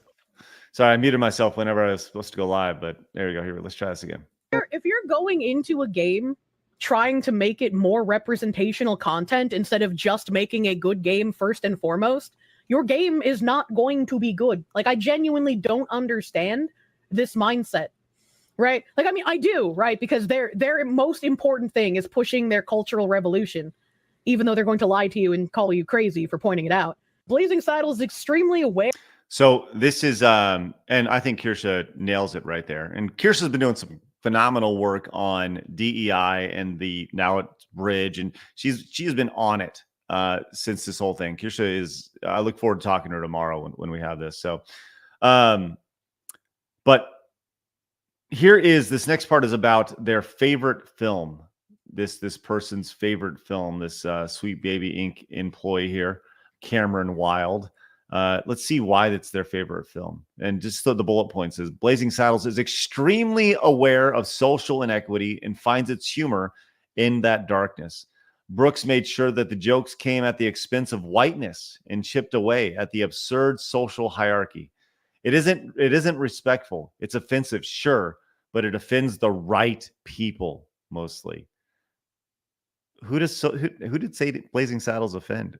Sorry, I muted myself whenever I was supposed to go live, but there we go. Here, let's try this again. If you're going into a game trying to make it more representational content instead of just making a good game first and foremost, your game is not going to be good. Like, I genuinely don't understand this mindset, right? Like, I mean, I do, right? Because their most important thing is pushing their cultural revolution, even though they're going to lie to you and call you crazy for pointing it out. Blazing Saddles is extremely aware. So this is, and I think Kirsha nails it right there. And Kirsha's been doing some phenomenal work on DEI and the now it's Bridge, and she has been on it since this whole thing. Kirsha is. I look forward to talking to her tomorrow when we have this. So, but here is this next part is about their favorite film. This person's favorite film. This Sweet Baby Inc. employee here, Cameron Wild. Let's see why it's their favorite film. And just the bullet points is Blazing Saddles is extremely aware of social inequity and finds its humor in that darkness. Brooks made sure that the jokes came at the expense of whiteness and chipped away at the absurd social hierarchy. It isn't respectful. It's offensive, sure, but it offends the right people mostly. Who did say Blazing Saddles offend?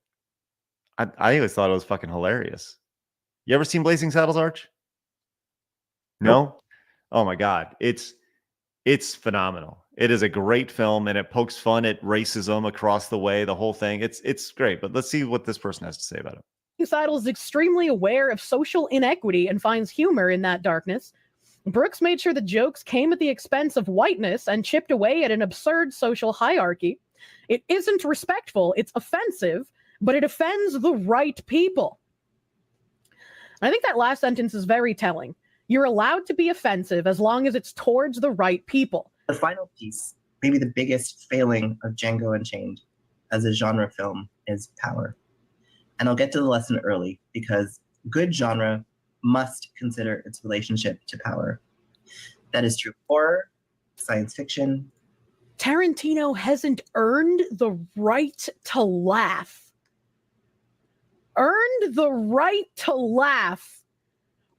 I always thought it was fucking hilarious. You ever seen Blazing Saddles, Arch? No? Nope. Oh my God. It's phenomenal. It is a great film, and it pokes fun at racism across the way, the whole thing. It's great, but let's see what this person has to say about it. Saddles is extremely aware of social inequity and finds humor in that darkness. Brooks made sure the jokes came at the expense of whiteness and chipped away at an absurd social hierarchy. It isn't respectful, it's offensive, but it offends the right people. I think that last sentence is very telling. You're allowed to be offensive as long as it's towards the right people. The final piece, maybe the biggest failing of Django Unchained as a genre film, is power. And I'll get to the lesson early because good genre must consider its relationship to power. That is true of horror, science fiction. Tarantino hasn't earned the right to laugh. Earned the right to laugh.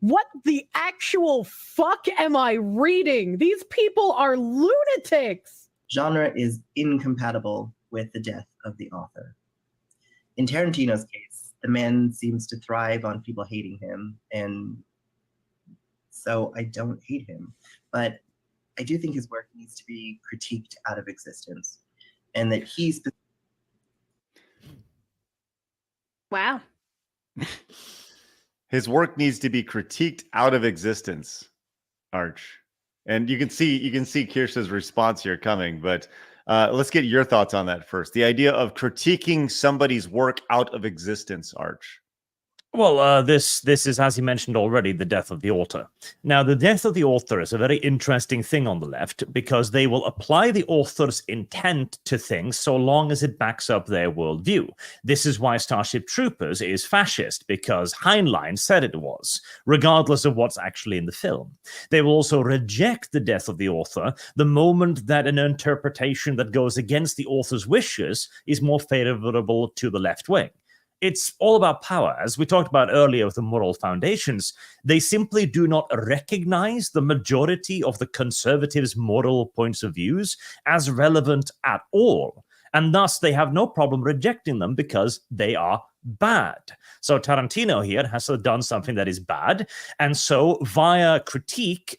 What the actual fuck am I reading? These people are lunatics. Genre is incompatible with the death of the author. In Tarantino's case, the man seems to thrive on people hating him, and so I don't hate him. But I do think his work needs to be critiqued out of existence, and that he's... Wow. His work needs to be critiqued out of existence, Arch. And you can see Kirsch's response here coming, but let's get your thoughts on that first. The idea of critiquing somebody's work out of existence, Arch. Well, this is, as you mentioned already, the death of the author. Now, the death of the author is a very interesting thing on the left because they will apply the author's intent to things so long as it backs up their worldview. This is why Starship Troopers is fascist, because Heinlein said it was, regardless of what's actually in the film. They will also reject the death of the author the moment that an interpretation that goes against the author's wishes is more favorable to the left wing. It's all about power. As we talked about earlier with the moral foundations, they simply do not recognize the majority of the conservatives' moral points of views as relevant at all. And thus, they have no problem rejecting them because they are bad. So Tarantino here has done something that is bad. And so via critique,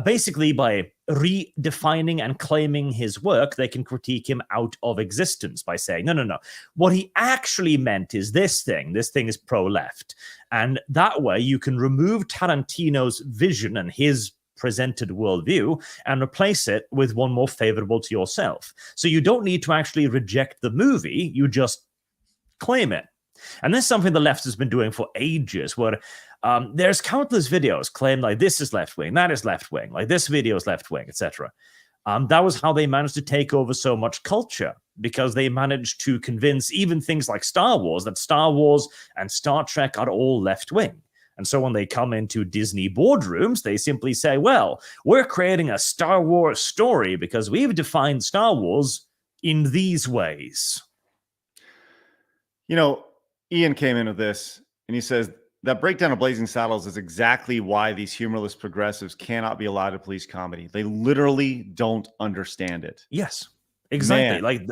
basically by redefining and claiming his work, they can critique him out of existence by saying, no. What he actually meant is this thing. This thing is pro-left. And that way you can remove Tarantino's vision and his presented worldview and replace it with one more favorable to yourself. So you don't need to actually reject the movie, you just claim it. And this is something the left has been doing for ages, where there's countless videos claim like this is left wing, that is left wing, like this video is left wing, etc. That was how they managed to take over so much culture, because they managed to convince even things like Star Wars that Star Wars and Star Trek are all left wing. And so when they come into Disney boardrooms, they simply say, well, we're creating a Star Wars story because we've defined Star Wars in these ways. You know, Ian came in with this, and he says that breakdown of Blazing Saddles is exactly why these humorless progressives cannot be allowed to police comedy. They literally don't understand it. Yes, exactly. Man.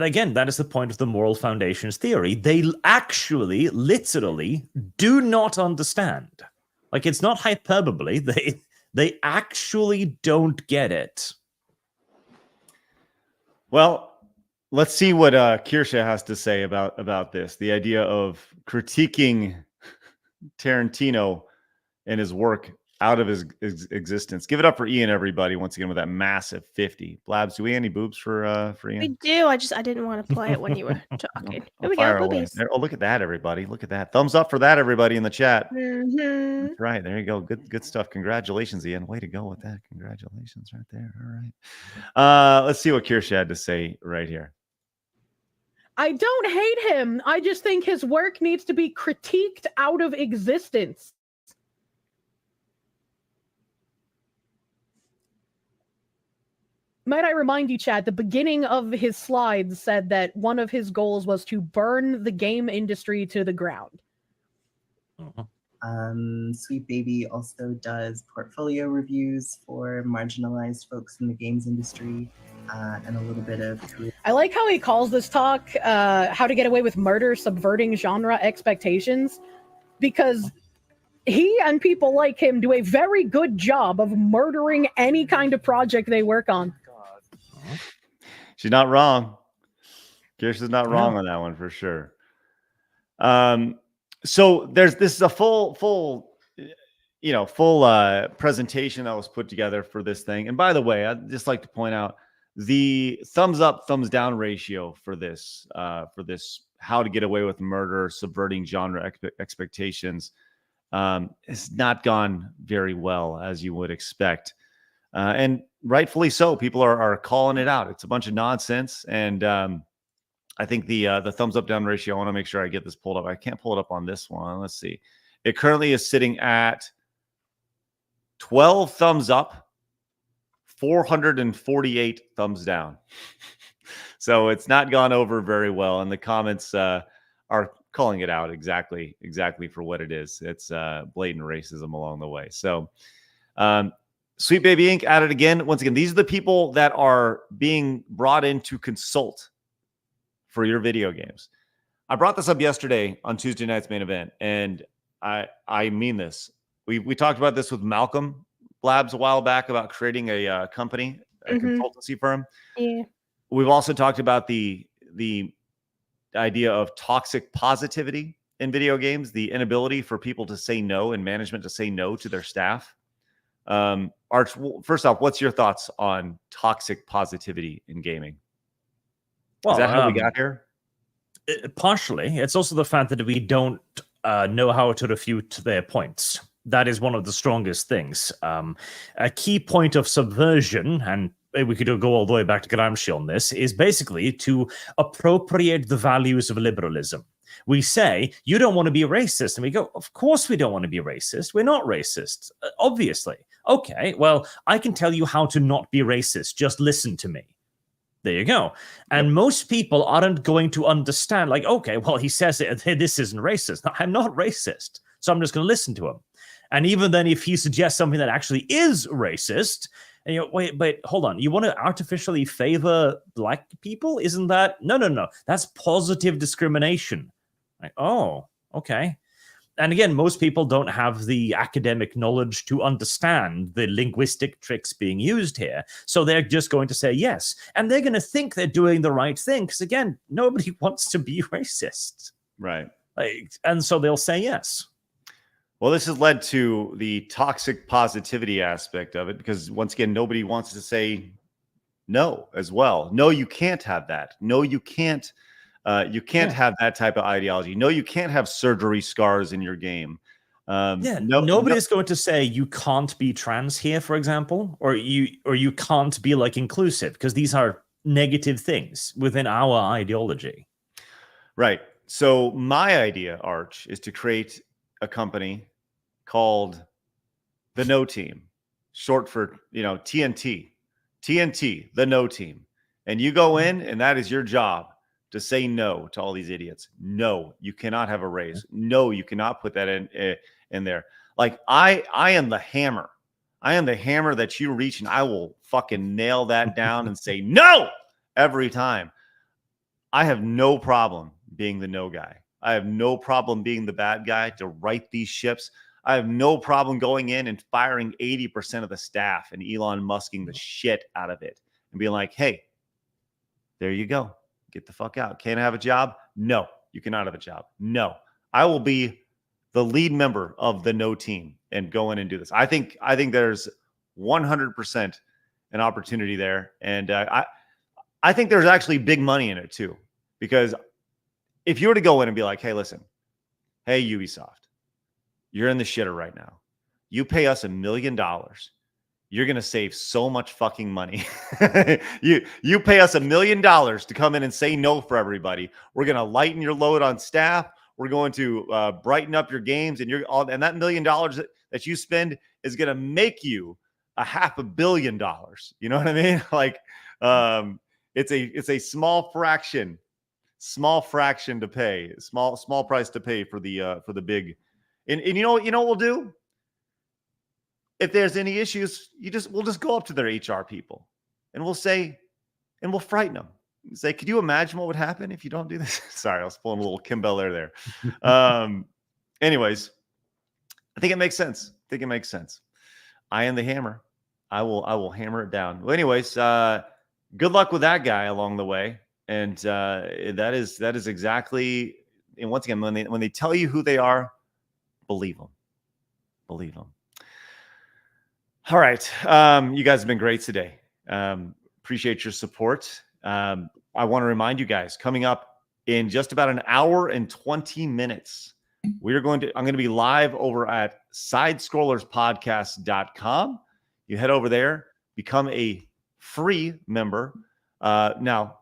Again, that is the point of the moral foundations theory. They actually, literally, do not understand. Like, it's not hyperbole. They actually don't get it. Well, let's see what Kirsche has to say about this. The idea of critiquing Tarantino and his work out of his existence. Give it up for Ian, everybody, once again, with that massive 50. Blabs, do we have any boobs for Ian? We do. I didn't want to play it when you were talking. Here we Fire go, away. boobies. There, oh, look at that, everybody. Look at that. Thumbs up for that, everybody in the chat. Mm-hmm. That's right. There you go. Good stuff. Congratulations, Ian. Way to go with that. Congratulations right there. All right. Let's see what Kirsche had to say right here. I don't hate him. I just think his work needs to be critiqued out of existence. Might I remind you, Chad, the beginning of his slides said that one of his goals was to burn the game industry to the ground. Sweet Baby also does portfolio reviews for marginalized folks in the games industry, and a little bit of career. I like how he calls this talk How to Get Away with Murder, Subverting Genre Expectations, because he and people like him do a very good job of murdering any kind of project they work on. She's not wrong. Kirsch is not wrong on that one for sure. So this is a full presentation that was put together for this thing. And by the way, I'd just like to point out the thumbs up, thumbs down ratio for this How to Get Away with Murder, Subverting Genre Expectations. has not gone very well, as you would expect. And rightfully so. People are calling it out. It's a bunch of nonsense. And I think the thumbs up down ratio, I want to make sure I get this pulled up. I can't pull it up on this one. Let's see. It currently is sitting at 12 thumbs up, 448 thumbs down. So it's not gone over very well. And the comments are calling it out exactly for what it is. It's blatant racism along the way. So Sweet Baby Inc. at it again. Once again, these are the people that are being brought in to consult for your video games. I brought this up yesterday on Tuesday night's main event, and I mean this. We talked about this with Malcolm Blabs a while back about creating a company, a consultancy firm. Yeah. We've also talked about the idea of toxic positivity in video games, the inability for people to say no and management to say no to their staff. Arch, first off, what's your thoughts on toxic positivity in gaming? Well, is that how we got here? Partially. It's also the fact that we don't know how to refute their points. That is one of the strongest things. A key point of subversion, and we could go all the way back to Gramsci on this, is basically to appropriate the values of liberalism. We say, you don't want to be racist. And we go, of course we don't want to be racist. We're not racist, obviously. Okay, well, I can tell you how to not be racist. Just listen to me. There you go. And most people aren't going to understand, like, okay, well, he says this isn't racist. No, I'm not racist. So I'm just going to listen to him. And even then, if he suggests something that actually is racist, and you go, wait, but hold on, you want to artificially favor black people? Isn't that? No. That's positive discrimination. Like, oh, okay. And again, most people don't have the academic knowledge to understand the linguistic tricks being used here. So they're just going to say yes. And they're going to think they're doing the right thing. Because again, nobody wants to be racist. Right. And so they'll say yes. Well, this has led to the toxic positivity aspect of it, because once again, nobody wants to say no as well. No, you can't have that. No, you can't. You can't have that type of ideology. No, you can't have surgery scars in your game. Nobody's going to say you can't be trans here, for example, or you can't be like inclusive, because these are negative things within our ideology. Right. So my idea, Arch, is to create a company called the No Team, short for TNT, the No Team, and you go in, and that is your job. To say no to all these idiots. No, you cannot have a raise. No, you cannot put that in there. Like I am the hammer. I am the hammer that you reach, and I will fucking nail that down and say no every time. I have no problem being the no guy. I have no problem being the bad guy to right these ships. I have no problem going in and firing 80% of the staff and Elon Musking the shit out of it and being like, hey, there you go. Get the fuck out. Can't I have a job? No, you cannot have a job. No, I will be the lead member of the No Team and go in and do this. I think there's 100% an opportunity there. And I think there's actually big money in it too, because if you were to go in and be like, hey, listen, hey, Ubisoft, you're in the shitter right now. You pay us $1 million. You're going to save so much fucking money. You pay us $1 million to come in and say no for everybody. We're going to lighten your load on staff. We're going to brighten up your games, and that $1 million that you spend is going to make you $500 million. You know what I mean? Like, it's a small fraction to pay, small price to pay for the big. And you know what we'll do? If there's any issues, we'll just go up to their HR people and we'll frighten them. Say, could you imagine what would happen if you don't do this? Sorry, I was pulling a little Kim Bel-Air there. Anyways, I think it makes sense. I am the hammer. I will hammer it down. Well, anyways, good luck with that guy along the way. And that is exactly. And once again, when they tell you who they are, believe them. All right. You guys have been great today. Appreciate your support. I want to remind you guys, coming up in just about an hour and 20 minutes, I'm going to be live over at sidescrollerspodcast.com. You head over there, become a free member. Now,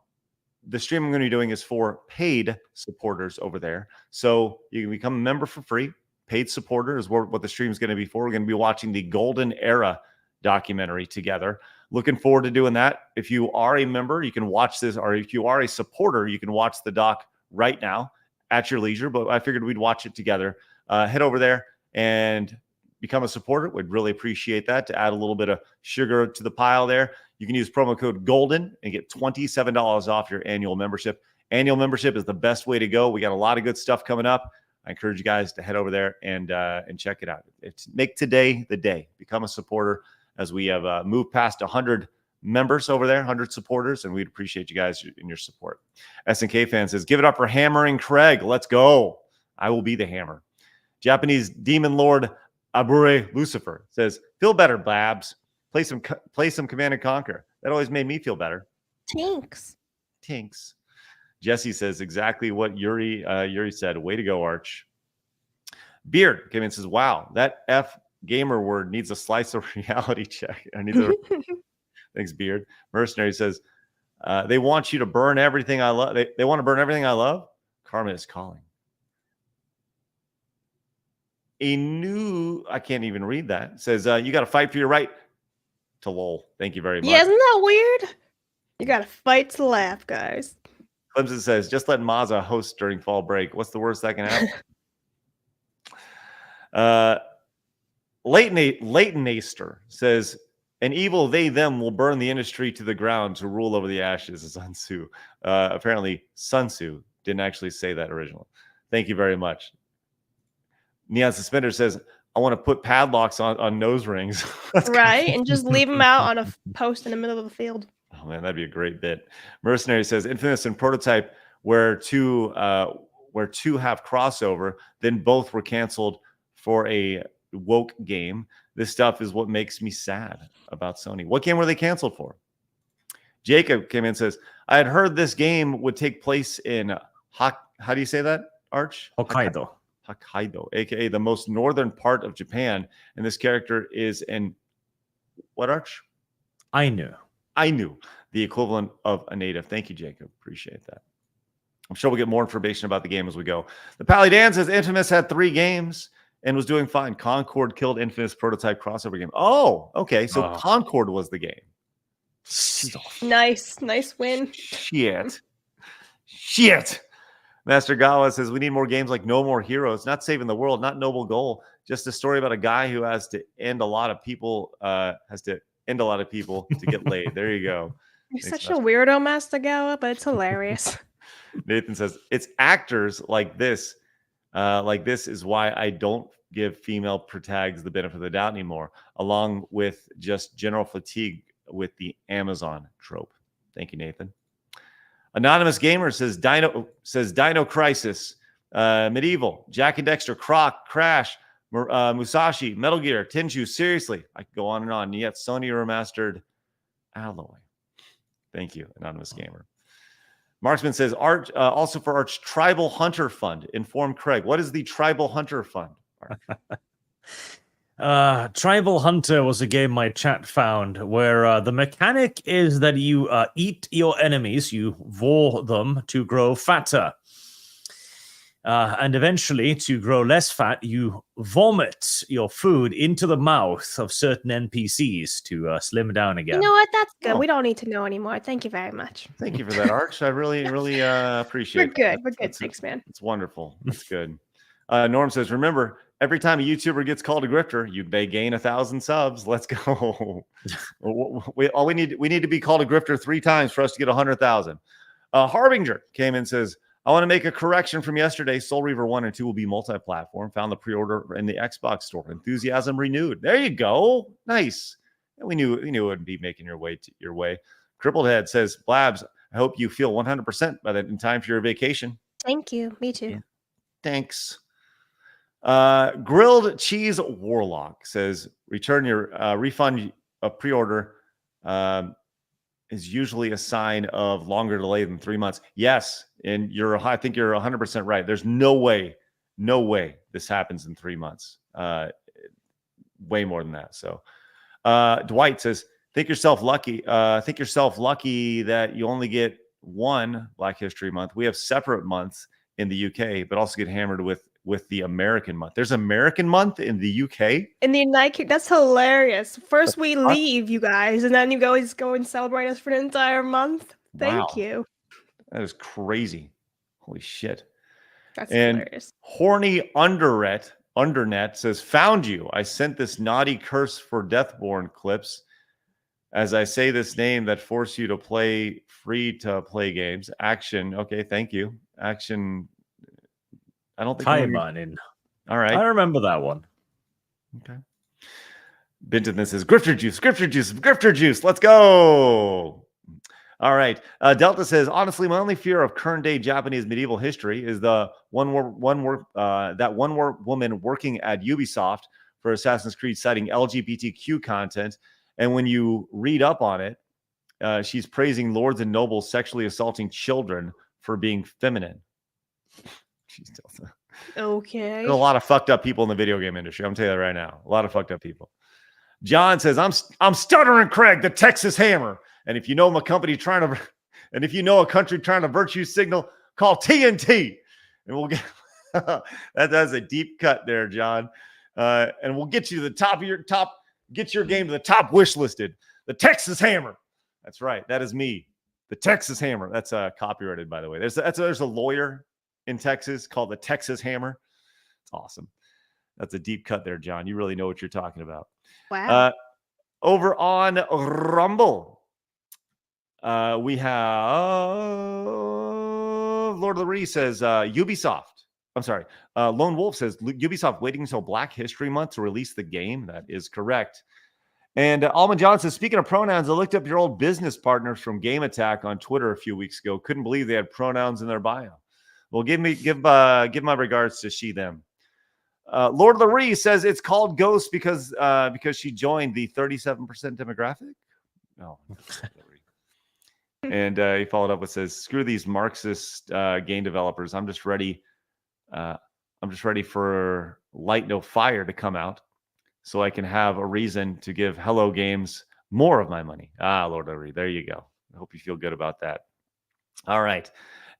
the stream I'm going to be doing is for paid supporters over there. So you can become a member for free. Paid supporter is what the stream is going to be for. We're going to be watching the Golden Era documentary together. Looking forward to doing that. If you are a member, you can watch this, or if you are a supporter, you can watch the doc right now at your leisure. But I figured we'd watch it together. Head over there and become a supporter. We'd really appreciate that, to add a little bit of sugar to the pile there. You can use promo code GOLDEN and get $27 off your annual membership. Annual membership is the best way to go. We got a lot of good stuff coming up. I encourage you guys to head over there and check it out. Make today the day. Become a supporter, as we have moved past 100 members over there, 100 supporters, and we'd appreciate you guys in your support. SNK fan says, give it up for Hammering Craig. Let's go. I will be the hammer. Japanese Demon Lord Abure Lucifer says, feel better, Blabs. Play some Command and Conquer. That always made me feel better. Tinks. Jesse says exactly what Yuri said. Way to go, Arch. Beard came in and says, wow, that F gamer word needs a slice of reality check. Thanks, Beard. Mercenary says, they want you to burn everything I love. They want to burn everything I love. Karma is calling. I can't even read that. Says, you got to fight for your right to lol. Thank you very much. Yeah, isn't that weird? You got to fight to laugh, guys. Clemson says, just let Mazza host during fall break. What's the worst that can happen? Leighton Aster says, an evil they, them will burn the industry to the ground to rule over the ashes of Sun Tzu. Apparently, Sun Tzu didn't actually say that originally. Thank you very much. Neon Suspender says, I want to put padlocks on nose rings. Right, and just leave them out on a post in the middle of the field. Oh, man, that'd be a great bit. Mercenary says, Infamous and Prototype, where two have crossover, then both were canceled for a woke game. This stuff is what makes me sad about Sony. What game were they canceled for? Jacob came in and says, I had heard this game would take place in how do you say that, Arch? Hokkaido, aka the most northern part of Japan, and this character is in what, Arch? Ainu, the equivalent of a native. Thank you, Jacob. Appreciate that. I'm sure we'll get more information about the game as we go. The Pally Dan says Infamous had 3 games and was doing fine. Concord killed Infamous Prototype crossover game. Oh, okay. So Concord was the game. Nice win. Shit. Master Gawa says we need more games like No More Heroes, not saving the world, not noble goal, just a story about a guy who has to end a lot of people, to get laid. There you go. You're such a weirdo, Master Gawa, but it's hilarious. Nathan says it's actors like this is why I don't give female protags the benefit of the doubt anymore, along with just general fatigue with the Amazon trope. Thank you, Nathan. Anonymous Gamer says Dino Crisis, Medieval, Jack and Dexter, Croc, Crash, Musashi, Metal Gear, Tenchu. Seriously, I could go on and on. And yet Sony remastered Alloy. Thank you, Anonymous Gamer. Marksman says Arch, also for Arch Tribal Hunter Fund. Inform Craig. What is the Tribal Hunter Fund? Tribal Hunter was a game my chat found where the mechanic is that you eat your enemies, you vor them to grow fatter. And eventually, to grow less fat, you vomit your food into the mouth of certain NPCs to slim down again. You know what? That's good. We don't need to know anymore. Thank you very much. Thank you for that, Arch. I really appreciate it. We're good. Thanks, man. It's wonderful. That's good. Norm says, remember, every time a YouTuber gets called a grifter, they gain 1,000 subs. Let's go. we need to be called a grifter 3 times for us to get 100,000. Harbinger came in and says, I want to make a correction from yesterday. Soul Reaver 1 and 2 will be multi-platform. Found the pre-order in the Xbox store. Enthusiasm renewed. There you go. Nice. We knew it wouldn't be making your way. Crippled Head says, Blabs, I hope you feel 100% in time for your vacation. Thank you. Me too. Yeah. Thanks. Grilled Cheese Warlock says, return your refund of pre-order is usually a sign of longer delay than 3 months. Yes, and I think you're 100% right. There's no way no way this happens in 3 months. Way more than that. So Dwight says, think yourself lucky that you only get one Black History Month. We have separate months in the UK, but also get hammered with the American month. There's American month in the UK. In the United Kingdom, that's hilarious. First we leave, you guys, and then you guys go and celebrate us for an entire month. Thank you. That is crazy. Holy shit. That's and hilarious. Horny Undernet says, found you. I sent this naughty curse for Deathborn clips as I say this name that force you to play free to play games. Action. Okay, thank you. Action. I don't think Taiwan in. All right. I remember that one. Okay. Benton says, grifter juice. Let's go. All right. Delta says, honestly, my only fear of current day Japanese medieval history is the one more woman working at Ubisoft for Assassin's Creed citing LGBTQ content. And when you read up on it, she's praising lords and nobles sexually assaulting children for being feminine. Jeez, Delta. Okay. There's a lot of fucked up people in the video game industry. I'm telling you that right now. A lot of fucked up people. John says, I'm Stuttering Craig, the Texas Hammer. And if you know a country trying to virtue signal, call TNT, and we'll get that's a deep cut there, John. And we'll get you to the get your game to the top wish listed. The Texas Hammer. That's right. That is me, the Texas Hammer. That's copyrighted, by the way. There's a lawyer in Texas called the Texas Hammer. It's awesome. That's a deep cut there, John. You really know what you're talking about. Wow. Over on Rumble. We have Lord of the Ree says Ubisoft. I'm sorry. Lone Wolf says Ubisoft waiting until Black History Month to release the game. That is correct. And Almond John says, speaking of pronouns, I looked up your old business partners from Game Attack on Twitter a few weeks ago. Couldn't believe they had pronouns in their bio. Well, give my regards to she them. Lord of the Ree says it's called Ghost because she joined the 37% demographic. No. And he followed up with says, screw these Marxist game developers. I'm just ready for Light No Fire to come out so I can have a reason to give Hello Games more of my money. Lord of the Ree, there you go. I hope you feel good about that. All right.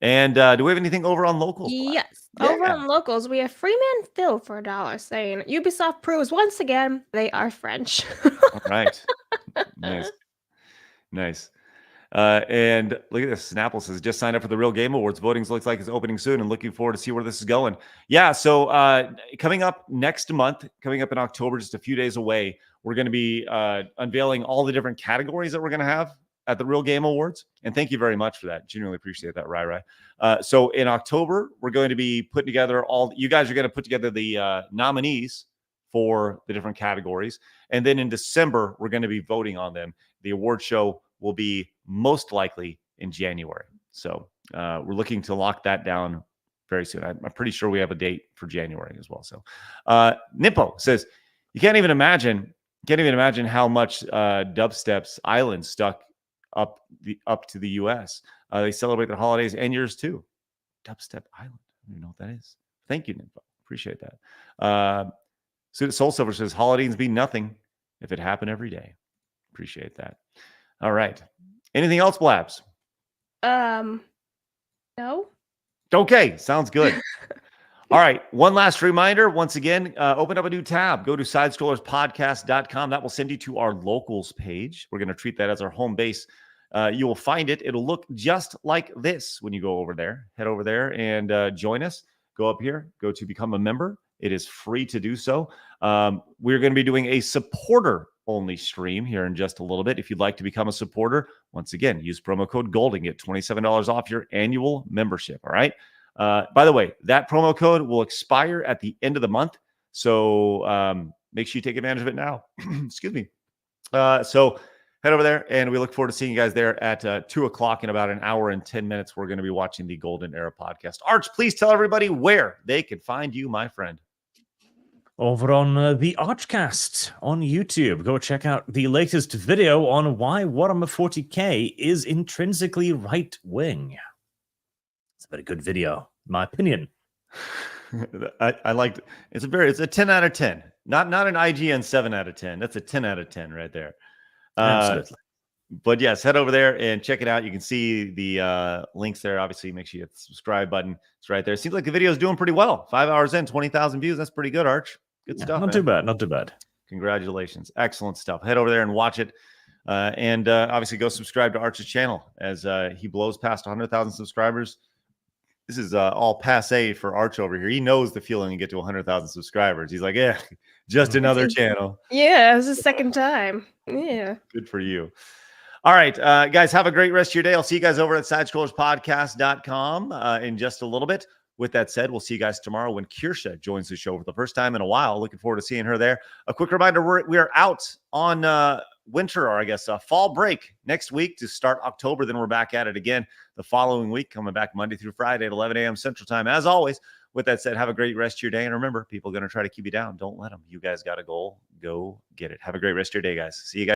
And do we have anything over on locals? Yes. Over on locals, we have Freeman Phil for $1 saying Ubisoft proves once again they are French. All right. Nice. And look at this. Snapple says, just signed up for the Real Game Awards. Voting looks like it's opening soon and looking forward to see where this is going. Yeah, so coming up next month, coming up in October, just a few days away, we're going to be unveiling all the different categories that we're going to have at the Real Game Awards. And thank you very much for that. Genuinely appreciate that, Rai. So in October, we're going to be putting together you guys are going to put together the nominees for the different categories. And then in December, we're going to be voting on them. The award show will be most likely in January. So we're looking to lock that down very soon. I'm pretty sure we have a date for January as well. So Nippo says, you can't even imagine how much Dubstep's Island stuck up to the US. They celebrate their holidays and yours too. Dubstep Island. I don't even know what that is. Thank you, Nippo. Appreciate that. Soul Silver says, holidays be nothing if it happened every day. Appreciate that. All right. Anything else, Blabs? No. Okay. Sounds good. All right. One last reminder. Once again, open up a new tab. Go to sidescrollerspodcast.com. That will send you to our locals page. We're going to treat that as our home base. You will find it. It'll look just like this when you go over there. Head over there and join us. Go up here. Go to become a member. It is free to do so. We're going to be doing a supporter-only stream here in just a little bit. If you'd like to become a supporter, once again, use promo code GOLDEN. Get $27 off your annual membership. All right. By the way, that promo code will expire at the end of the month. So make sure you take advantage of it now. Excuse me. So head over there, and we look forward to seeing you guys there at 2 o'clock in about an hour and 10 minutes. We're going to be watching the Golden Era podcast. Arch, please tell everybody where they can find you, my friend. Over on the Archcast on YouTube. Go check out the latest video on why Warhammer 40k is intrinsically right-wing. It's a very good video, in my opinion. I liked it's a 10 out of 10. Not an IGN 7 out of 10. That's a 10 out of 10 right there. Absolutely. But yes, head over there and check it out. You can see the links there. Obviously, make sure you hit the subscribe button. It's right there. Seems like the video is doing pretty well. 5 hours in, 20,000 views. That's pretty good, Arch. Good stuff. Not man. too bad. Not too bad. Congratulations. Excellent stuff. Head over there and watch it. And obviously go subscribe to Arch's channel as he blows past 100,000 subscribers. This is all passe for Arch over here. He knows the feeling you get to 100,000 subscribers. He's like, yeah, just another channel. Yeah, it was the second time. Yeah. Good for you. All right, guys, have a great rest of your day. I'll see you guys over at sidescrollerspodcast.com in just a little bit. With that said, we'll see you guys tomorrow when Kirsha joins the show for the first time in a while. Looking forward to seeing her there. A quick reminder, we are out on winter, or I guess fall break next week to start October. Then we're back at it again the following week, coming back Monday through Friday at 11 a.m. Central Time. As always, with that said, have a great rest of your day. And remember, people are going to try to keep you down. Don't let them. You guys got a goal. Go get it. Have a great rest of your day, guys. See you guys.